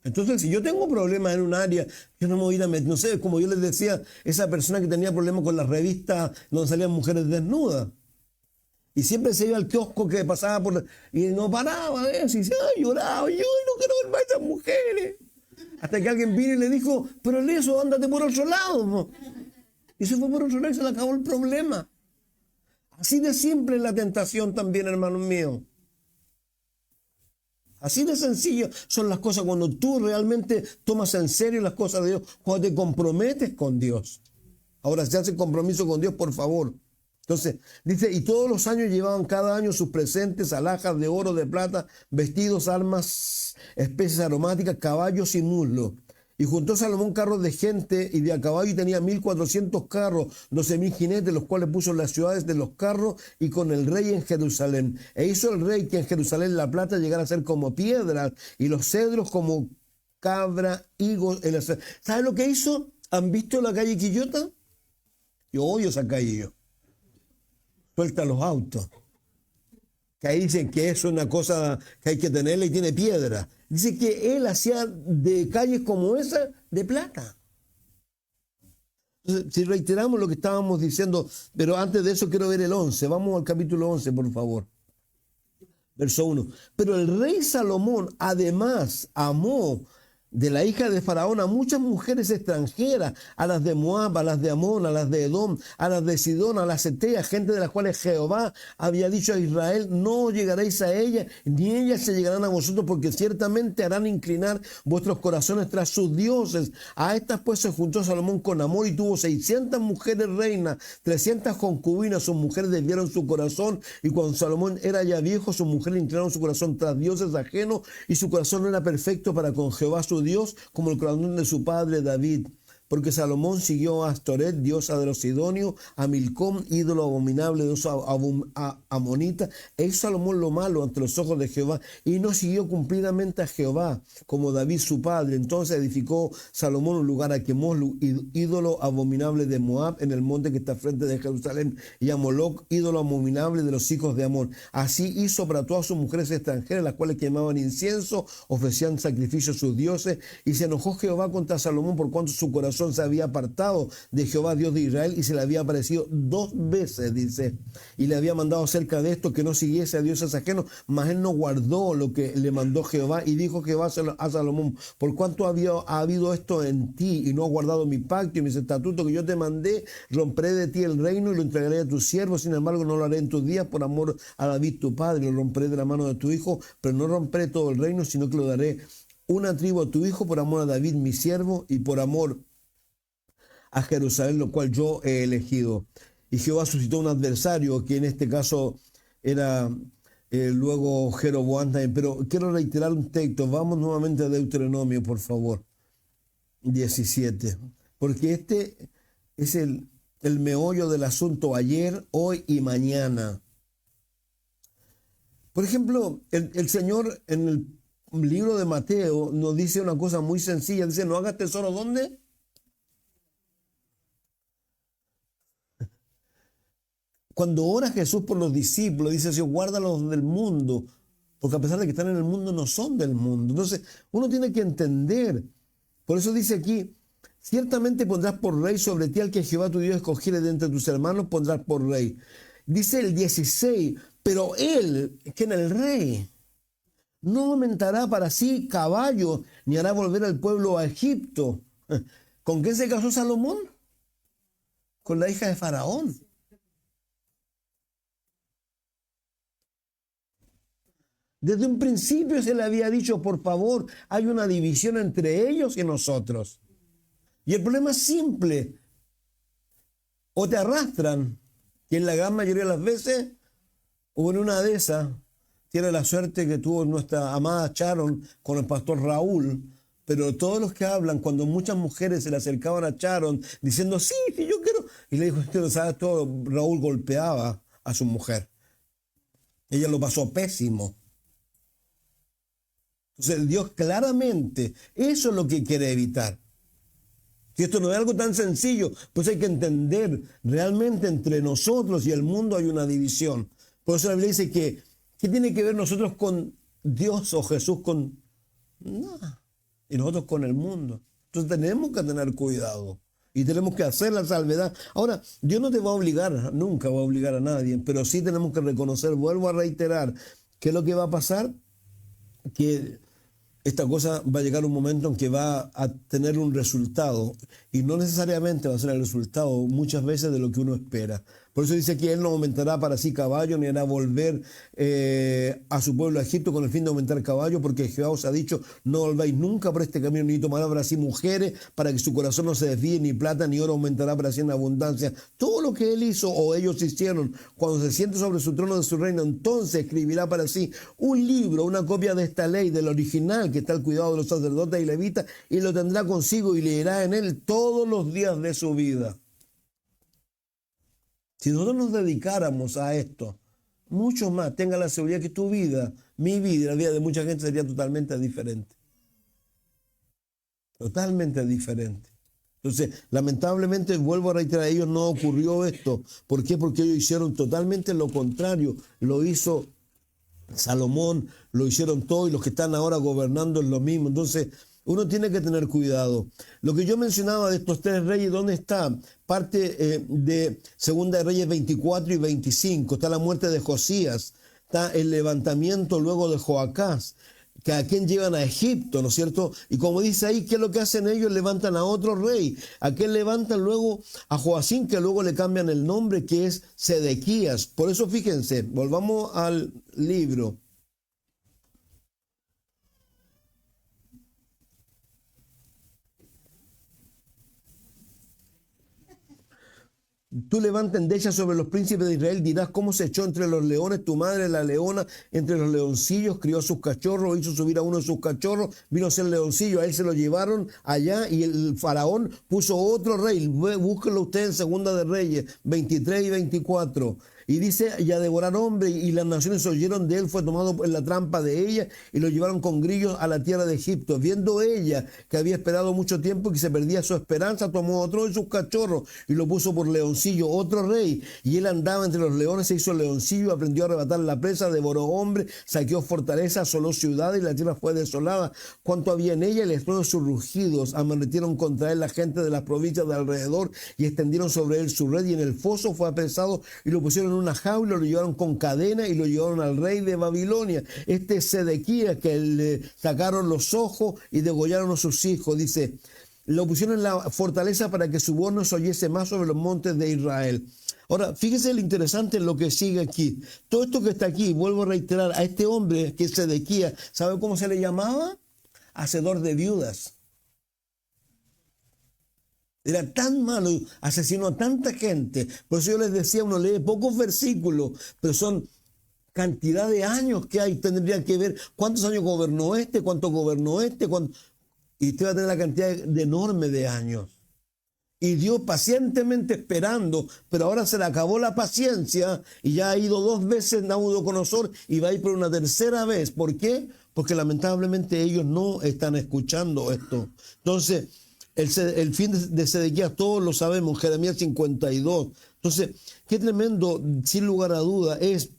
[SPEAKER 1] Entonces, si yo tengo problemas en un área, yo no me voy a ir a meter, no sé, como yo les decía, esa persona que tenía problemas con las revistas donde salían mujeres desnudas. Y siempre se iba al kiosco que pasaba por... Y no paraba, y lloraba, yo no quiero ver más a esas mujeres. Hasta que alguien vino y le dijo, pero eso, ándate por otro lado. ¿No? Y se fue por otro lado y se le acabó el problema. Así de simple es la tentación también, hermanos míos. Así de sencillo son las cosas cuando tú realmente tomas en serio las cosas de Dios, cuando te comprometes con Dios. Ahora, si hace compromiso con Dios, por favor. Entonces, dice, y todos los años llevaban cada año sus presentes, alhajas de oro, de plata, vestidos, armas, especies aromáticas, caballos y muslos. Y juntó Salomón carros de gente y de a caballo y tenía 1,400 carros, 12,000 jinetes, los cuales puso en las ciudades de los carros y con el rey en Jerusalén. E hizo el rey que en Jerusalén la plata llegara a ser como piedras y los cedros como cabra, higos. ¿Sabe lo que hizo? ¿Han visto la calle Quillota? Yo odio esa calle yo. Suelta los autos. Que ahí dicen que es una cosa que hay que tenerla y tiene piedra. Dice que él hacía de calles como esa de plata. Entonces, si reiteramos lo que estábamos diciendo, pero antes de eso quiero ver el 11. Vamos al capítulo 11, por favor. Verso 1. Pero el rey Salomón además amó de la hija de Faraón a muchas mujeres extranjeras, a las de Moab, a las de Amón, a las de Edom, a las de Sidón, a las Eteas, gente de las cuales Jehová había dicho a Israel, no llegaréis a ellas, ni ellas se llegarán a vosotros, porque ciertamente harán inclinar vuestros corazones tras sus dioses. A estas pues se juntó Salomón con amor y tuvo 600 mujeres reinas, 300 concubinas, sus mujeres desviaron su corazón, y cuando Salomón era ya viejo, sus mujeres inclinaron su corazón tras dioses ajenos, y su corazón no era perfecto para con Jehová su Dios, como el corazón de su padre David. porque Salomón siguió a Astoret, diosa de los sidonios, a Milcom, ídolo abominable de los amonitas, e hizo Salomón lo malo ante los ojos de Jehová, y no siguió cumplidamente a Jehová, como David su padre. Entonces edificó Salomón un lugar a Quemós, ídolo abominable de Moab, en el monte que está frente de Jerusalén, y a Moloc, ídolo abominable de los hijos de Amón. Así hizo para todas sus mujeres extranjeras, las cuales quemaban incienso, ofrecían sacrificios a sus dioses, y se enojó Jehová contra Salomón por cuanto su corazón se había apartado de Jehová, Dios de Israel, y se le había aparecido 2 veces, dice, y le había mandado acerca de esto que no siguiese a dioses ajenos, mas él no guardó lo que le mandó Jehová, y dijo Jehová a Salomón: por cuanto ha habido esto en ti, y no has guardado mi pacto y mis estatutos que yo te mandé, romperé de ti el reino y lo entregaré a tus siervos. Sin embargo, no lo haré en tus días por amor a David tu padre, lo romperé de la mano de tu hijo, pero no romperé todo el reino, sino que lo daré una tribu a tu hijo por amor a David mi siervo y por amor a Jerusalén, lo cual yo he elegido. Y Jehová suscitó un adversario, que en este caso era luego Jeroboam también. Pero quiero reiterar un texto. Vamos nuevamente a Deuteronomio, por favor. 17. Porque este es el meollo del asunto: ayer, hoy y mañana. Por ejemplo, el Señor en el libro de Mateo nos dice una cosa muy sencilla. Dice: no hagas tesoro, ¿dónde? Cuando ora Jesús por los discípulos, dice: Señor, guárdalos del mundo, porque a pesar de que están en el mundo, no son del mundo. Entonces, uno tiene que entender. Por eso dice aquí: ciertamente pondrás por rey sobre ti al que Jehová tu Dios escogiere de entre tus hermanos, pondrás por rey. Dice el 16: pero él, que en el rey, no aumentará para sí caballo, ni hará volver al pueblo a Egipto. ¿Con quién se casó Salomón? Con la hija de Faraón. Desde un principio se le había dicho: por favor, hay una división entre ellos y nosotros. Y el problema es simple: o te arrastran, que en la gran mayoría de las veces, o en una de esas, tiene la suerte que tuvo nuestra amada Sharon con el pastor Raúl. Pero todos los que hablan, cuando muchas mujeres se le acercaban a Sharon diciendo: sí, yo quiero, y le dijo: usted no sabe todo, Raúl golpeaba a su mujer. Ella lo pasó pésimo. Entonces Dios claramente, eso es lo que quiere evitar. Si esto no es algo tan sencillo, pues hay que entender, realmente entre nosotros y el mundo hay una división. Por eso la Biblia dice que, ¿qué tiene que ver nosotros con Dios o Jesús con nada? Y nosotros con el mundo. Entonces tenemos que tener cuidado y tenemos que hacer la salvedad. Ahora, Dios no te va a obligar, nunca va a obligar a nadie, pero sí tenemos que reconocer, vuelvo a reiterar, ¿qué es lo que va a pasar? Que esta cosa va a llegar un momento en que va a tener un resultado, y no necesariamente va a ser el resultado muchas veces de lo que uno espera. Por eso dice que él no aumentará para sí caballo, ni hará volver a su pueblo a Egipto con el fin de aumentar caballo, porque Jehová os ha dicho: no volváis nunca por este camino, ni tomará para sí mujeres, para que su corazón no se desvíe, ni plata ni oro aumentará para sí en abundancia. Todo lo que él hizo o ellos hicieron, cuando se siente sobre su trono de su reino, entonces escribirá para sí un libro, una copia de esta ley, del original, que está al cuidado de los sacerdotes y levitas, y lo tendrá consigo y leerá en él todos los días de su vida. Si nosotros nos dedicáramos a esto, mucho más, tenga la seguridad que tu vida, mi vida y la vida de mucha gente sería totalmente diferente. Totalmente diferente. Entonces, lamentablemente, vuelvo a reiterar, a ellos no ocurrió esto. ¿Por qué? Porque ellos hicieron totalmente lo contrario. Lo hizo Salomón, lo hicieron todos, y los que están ahora gobernando es lo mismo. Entonces, uno tiene que tener cuidado. Lo que yo mencionaba de estos 3 reyes, ¿dónde está? Parte de Segunda de Reyes 24 y 25. Está la muerte de Josías, está el levantamiento luego de Joacás, que a quien llevan a Egipto, ¿no es cierto? Y como dice ahí, ¿qué es lo que hacen ellos? Levantan a otro rey. ¿A quién levantan luego? A Joacín, que luego le cambian el nombre, que es Sedequías. Por eso fíjense, volvamos al libro. Tú levanta endecha sobre los príncipes de Israel, dirás cómo se echó entre los leones, tu madre la leona, entre los leoncillos, crió a sus cachorros, hizo subir a uno de sus cachorros, vino a ser leoncillo, a él se lo llevaron allá y el faraón puso otro rey. Búsquenlo ustedes en Segunda de Reyes, 23 y 24. Y dice, y a devorar hombre, y las naciones oyeron de él, fue tomado en la trampa de ella, y lo llevaron con grillos a la tierra de Egipto. Viendo ella que había esperado mucho tiempo y que se perdía su esperanza, tomó otro de sus cachorros y lo puso por leoncillo, otro rey. Y él andaba entre los leones, se hizo leoncillo, aprendió a arrebatar la presa, devoró hombre, saqueó fortaleza, asoló ciudades, y la tierra fue desolada. Cuanto había en ella, el estruendo de sus rugidos, amanecieron contra él la gente de las provincias de alrededor, y extendieron sobre él su red, y en el foso fue apresado, y lo pusieron en una jaula, lo llevaron con cadena y lo llevaron al rey de Babilonia. Este Sedequías, que le sacaron los ojos y degollaron a sus hijos, dice, lo pusieron en la fortaleza para que su voz no se oyese más sobre los montes de Israel. Ahora, fíjese lo interesante en lo que sigue aquí. Todo esto que está aquí, vuelvo a reiterar, a este hombre que es Sedequías, ¿sabe cómo se le llamaba? Hacedor de viudas. Era tan malo, asesinó a tanta gente. Por eso yo les decía, uno lee pocos versículos, pero son cantidad de años que hay. Tendría que ver cuántos años gobernó este, cuánto gobernó este, y usted va a tener la cantidad enorme de años. Y Dios pacientemente esperando, pero ahora se le acabó la paciencia y ya ha ido 2 veces Nabucodonosor y va a ir por una tercera vez. ¿Por qué? Porque lamentablemente ellos no están escuchando esto. Entonces, el fin de Sedequías todos lo sabemos, Jeremías 52. Entonces, qué tremendo, sin lugar a duda, es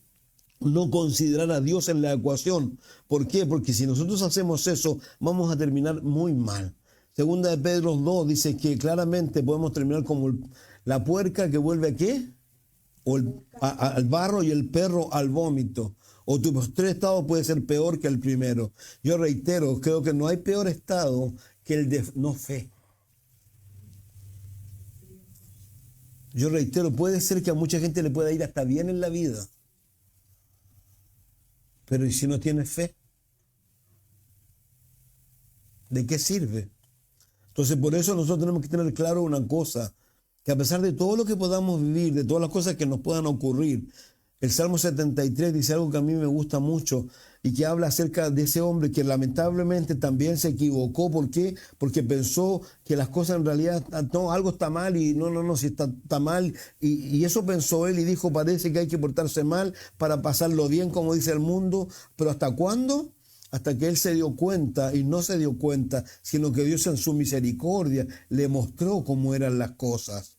[SPEAKER 1] no considerar a Dios en la ecuación. ¿Por qué? Porque si nosotros hacemos eso, vamos a terminar muy mal. Segunda de Pedro 2 dice que claramente podemos terminar como la puerca que vuelve ¿a qué? Al barro y el perro al vómito. O tu postrer estado puede ser peor que el primero. Yo reitero, creo que no hay peor estado que el de no fe. Yo reitero, puede ser que a mucha gente le pueda ir hasta bien en la vida. Pero ¿y si no tiene fe? ¿De qué sirve? Entonces, por eso nosotros tenemos que tener claro una cosa, que a pesar de todo lo que podamos vivir, de todas las cosas que nos puedan ocurrir, el Salmo 73 dice algo que a mí me gusta mucho y que habla acerca de ese hombre que lamentablemente también se equivocó. ¿Por qué? Porque pensó que las cosas en realidad, no, algo está mal y no, si está mal. Y eso pensó él y dijo, parece que hay que portarse mal para pasarlo bien, como dice el mundo. Pero ¿hasta cuándo? Hasta que él se dio cuenta, y no se dio cuenta, sino que Dios en su misericordia le mostró cómo eran las cosas.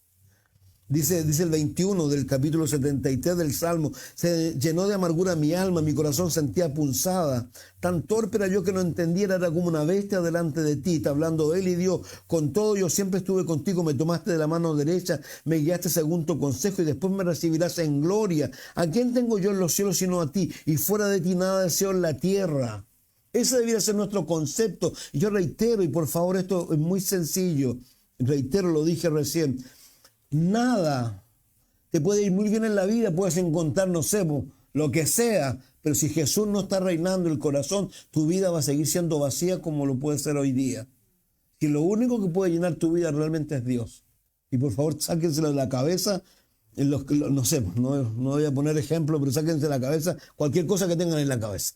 [SPEAKER 1] Dice el 21 del capítulo 73 del Salmo, se llenó de amargura mi alma, mi corazón sentía punzada. Tan torpe era yo que no entendiera, era como una bestia delante de ti. Está hablando él y Dios, con todo yo siempre estuve contigo, me tomaste de la mano derecha, me guiaste según tu consejo y después me recibirás en gloria. ¿A quién tengo yo en los cielos sino a ti? Y fuera de ti nada deseo en la tierra. Ese debería ser nuestro concepto. Y yo reitero, y por favor esto es muy sencillo, reitero, lo dije recién, nada te puede ir muy bien en la vida, puedes encontrar, no sé, lo que sea, pero si Jesús no está reinando el corazón, tu vida va a seguir siendo vacía como lo puede ser hoy día. Y lo único que puede llenar tu vida realmente es Dios. Y por favor, sáquenselo de la cabeza, no sé, no voy a poner ejemplo, pero sáquense de la cabeza cualquier cosa que tengan en la cabeza.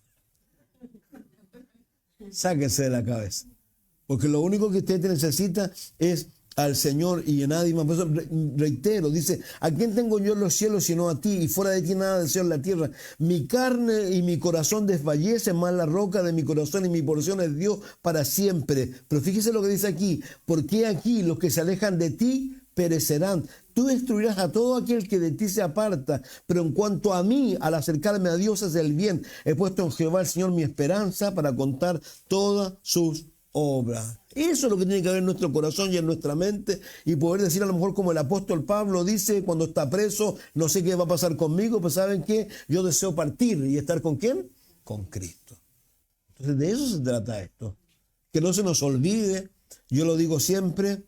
[SPEAKER 1] Sáquense de la cabeza. Porque lo único que usted necesita es al Señor y a nadie más. Por eso reitero, dice, ¿a quién tengo yo en los cielos sino a ti? Y fuera de ti nada deseo en la tierra. Mi carne y mi corazón desfallecen, más la roca de mi corazón y mi porción es Dios para siempre. Pero fíjese lo que dice aquí, porque aquí los que se alejan de ti perecerán. Tú destruirás a todo aquel que de ti se aparta, pero en cuanto a mí, al acercarme a Dios es el bien. He puesto en Jehová el Señor mi esperanza para contar todas sus obras. Eso es lo que tiene que haber en nuestro corazón y en nuestra mente y poder decir a lo mejor como el apóstol Pablo dice cuando está preso, no sé qué va a pasar conmigo, pero ¿saben qué? Yo deseo partir y estar ¿con quién? Con Cristo. Entonces de eso se trata esto. Que no se nos olvide, yo lo digo siempre,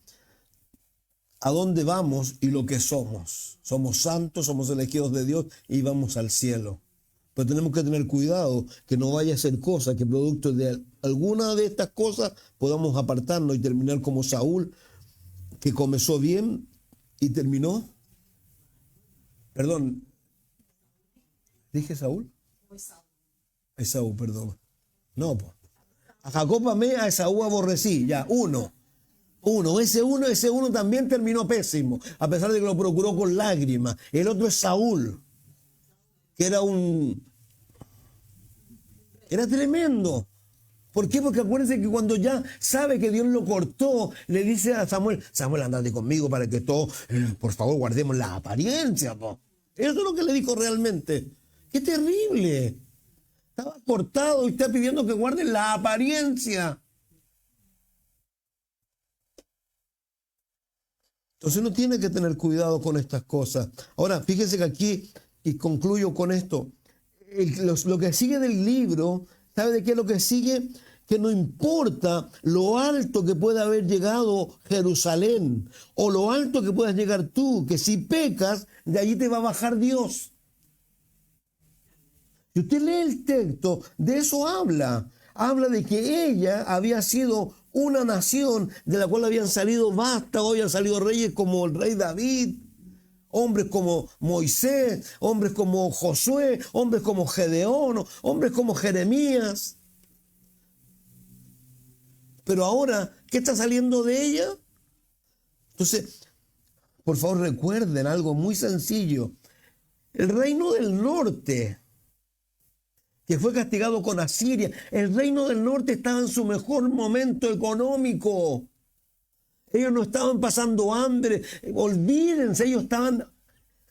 [SPEAKER 1] a dónde vamos y lo que somos. Somos santos, somos elegidos de Dios y vamos al cielo. Pero tenemos que tener cuidado que no vaya a ser cosa que producto de alguna de estas cosas podamos apartarnos y terminar como Saúl, que comenzó bien y terminó Perdón, ¿dije Saúl? Esaú, perdón. No, pues. A Jacob amé, a Esaú aborrecí. Ya, uno. Ese uno también terminó pésimo, a pesar de que lo procuró con lágrimas. El otro es Saúl, que era tremendo. ¿Por qué? Porque acuérdense que cuando ya sabe que Dios lo cortó, le dice a Samuel, andate conmigo para que todos, por favor, guardemos la apariencia. Po. Eso es lo que le dijo realmente. ¡Qué terrible! Estaba cortado y está pidiendo que guarden la apariencia. Entonces uno tiene que tener cuidado con estas cosas. Ahora, fíjense que aquí, y concluyo con esto, lo que sigue del libro, ¿sabe de qué es lo que sigue? Que no importa lo alto que pueda haber llegado Jerusalén o lo alto que puedas llegar tú, que si pecas, de allí te va a bajar Dios. Si usted lee el texto, de eso habla. Habla de que ella había sido una nación de la cual habían salido vástagos, habían salido reyes como el rey David, hombres como Moisés, hombres como Josué, hombres como Gedeón, hombres como Jeremías. Pero ahora, ¿qué está saliendo de ella? Entonces, por favor recuerden algo muy sencillo. El reino del norte, que fue castigado con Asiria, el reino del norte estaba en su mejor momento económico. Ellos no estaban pasando hambre, olvídense, ellos estaban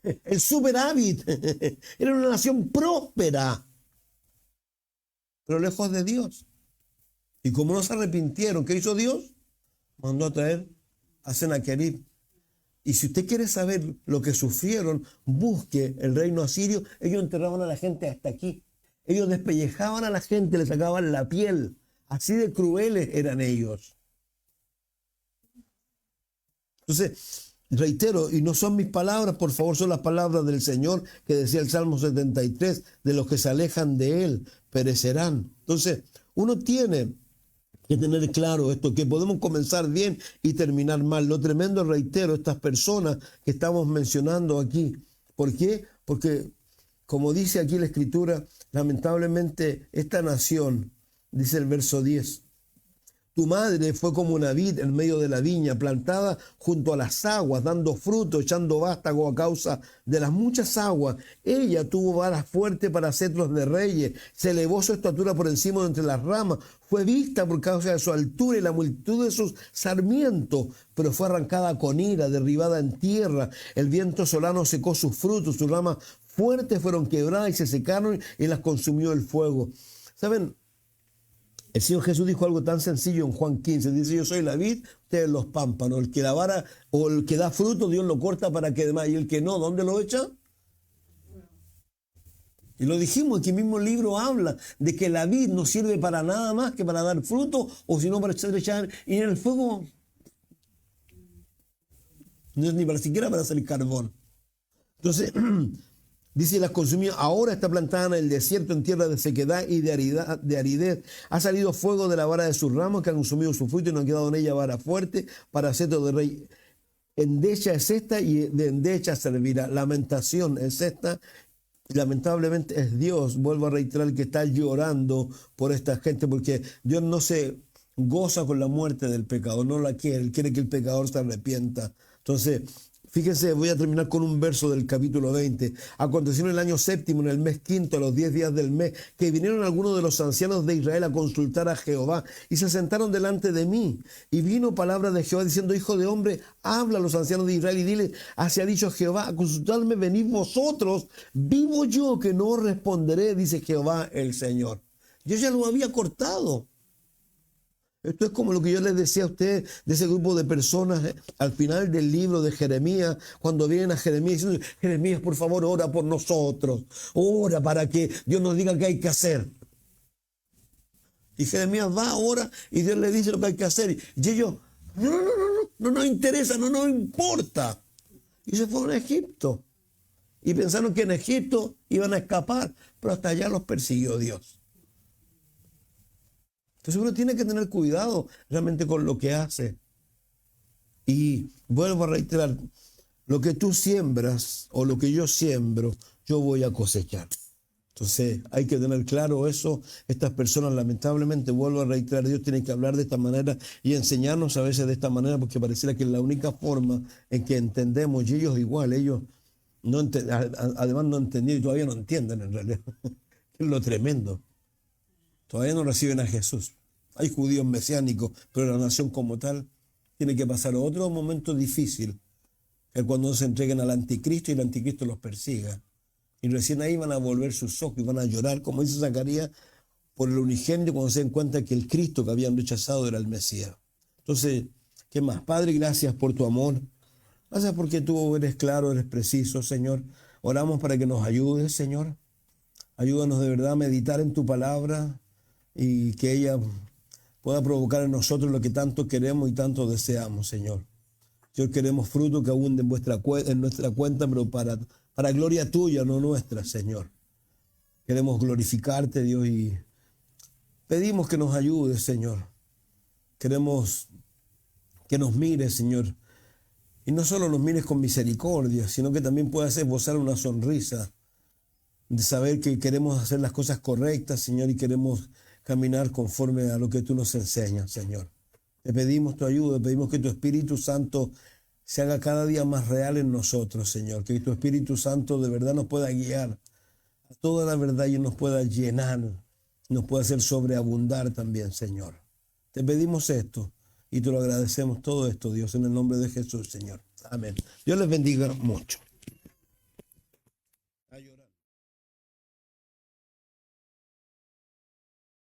[SPEAKER 1] el superávit. Era una nación próspera, pero lejos de Dios. Y como no se arrepintieron, ¿qué hizo Dios? Mandó a traer a Sennacherib. Y si usted quiere saber lo que sufrieron, busque el reino asirio. Ellos enterraban a la gente hasta aquí. Ellos despellejaban a la gente, le sacaban la piel. Así de crueles eran ellos. Entonces, reitero, y no son mis palabras, por favor, son las palabras del Señor que decía el Salmo 73, de los que se alejan de Él, perecerán. Entonces, uno tiene que tener claro esto, que podemos comenzar bien y terminar mal. Lo tremendo, reitero, estas personas que estamos mencionando aquí. ¿Por qué? Porque, como dice aquí la Escritura, lamentablemente esta nación, dice el verso 10, tu madre fue como una vid en medio de la viña, plantada junto a las aguas, dando fruto, echando vástago a causa de las muchas aguas. Ella tuvo varas fuertes para cetros de reyes, se elevó su estatura por encima de entre las ramas, fue vista por causa de su altura y la multitud de sus sarmientos, pero fue arrancada con ira, derribada en tierra. El viento solano secó sus frutos, sus ramas fuertes fueron quebradas y se secaron y las consumió el fuego. ¿Saben? El Señor Jesús dijo algo tan sencillo en Juan 15. Dice, yo soy la vid, ustedes los pámpanos. El que la vara o el que da fruto, Dios lo corta para que demás. Y el que no, ¿dónde lo echa? Y lo dijimos, aquí mismo el libro habla de que la vid no sirve para nada más que para dar fruto, o si no para echar. Y en el fuego no es ni para siquiera para hacer carbón. Entonces, dice, las consumió. Ahora está plantada en el desierto, en tierra de sequedad y de aridez. Ha salido fuego de la vara de sus ramos que han consumido su fruto y no ha quedado en ella vara fuerte para cetro de rey. Endecha es esta y de endecha servirá. Lamentación es esta. Lamentablemente es Dios, vuelvo a reiterar, que está llorando por esta gente, porque Dios no se goza con la muerte del pecador, no la quiere, Él quiere que el pecador se arrepienta. Entonces, fíjense, voy a terminar con un verso del capítulo 20. Aconteció en el año séptimo, en el mes quinto, a los 10 días del mes, que vinieron algunos de los ancianos de Israel a consultar a Jehová y se sentaron delante de mí. Y vino palabra de Jehová diciendo, hijo de hombre, habla a los ancianos de Israel y dile, así ha dicho Jehová, a consultarme venid vosotros, vivo yo que no responderé, dice Jehová el Señor. Yo ya lo había cortado. Esto es como lo que yo les decía a ustedes de ese grupo de personas al final del libro de Jeremías, cuando vienen a Jeremías diciendo, Jeremías, por favor, ora por nosotros, ora para que Dios nos diga qué hay que hacer. Y Jeremías va, ora, y Dios le dice lo que hay que hacer. Y ellos, no nos interesa, no nos importa. Y se fueron a Egipto. Y pensaron que en Egipto iban a escapar, pero hasta allá los persiguió Dios. Entonces uno tiene que tener cuidado realmente con lo que hace. Y vuelvo a reiterar, lo que tú siembras o lo que yo siembro, yo voy a cosechar. Entonces hay que tener claro eso. Estas personas, lamentablemente, vuelvo a reiterar, Dios tiene que hablar de esta manera y enseñarnos a veces de esta manera, porque pareciera que es la única forma en que entendemos. Y ellos igual, ellos no además no entendieron y todavía no entienden en realidad. Es lo tremendo. Todavía no reciben a Jesús. Hay judíos mesiánicos, pero la nación como tal tiene que pasar otro momento difícil, que es cuando se entreguen al anticristo y el anticristo los persiga. Y recién ahí van a volver sus ojos y van a llorar, como dice Zacarías, por el unigénito cuando se den cuenta que el Cristo que habían rechazado era el Mesías. Entonces, ¿qué más? Padre, gracias por tu amor. Gracias porque tú eres claro, eres preciso, Señor. Oramos para que nos ayudes, Señor. Ayúdanos de verdad a meditar en tu palabra y que ella pueda provocar en nosotros lo que tanto queremos y tanto deseamos, Señor. Señor, queremos fruto que abunde en nuestra cuenta, pero para gloria tuya, no nuestra, Señor. Queremos glorificarte, Dios, y pedimos que nos ayudes, Señor. Queremos que nos mires, Señor. Y no solo nos mires con misericordia, sino que también puedas esbozar una sonrisa de saber que queremos hacer las cosas correctas, Señor, y queremos caminar conforme a lo que tú nos enseñas, Señor. Te pedimos tu ayuda, pedimos que tu Espíritu Santo se haga cada día más real en nosotros, Señor. Que tu Espíritu Santo de verdad nos pueda guiar a toda la verdad y nos pueda llenar, nos pueda hacer sobreabundar también, Señor. Te pedimos esto y te lo agradecemos todo esto, Dios, en el nombre de Jesús, Señor. Amén. Dios les bendiga mucho.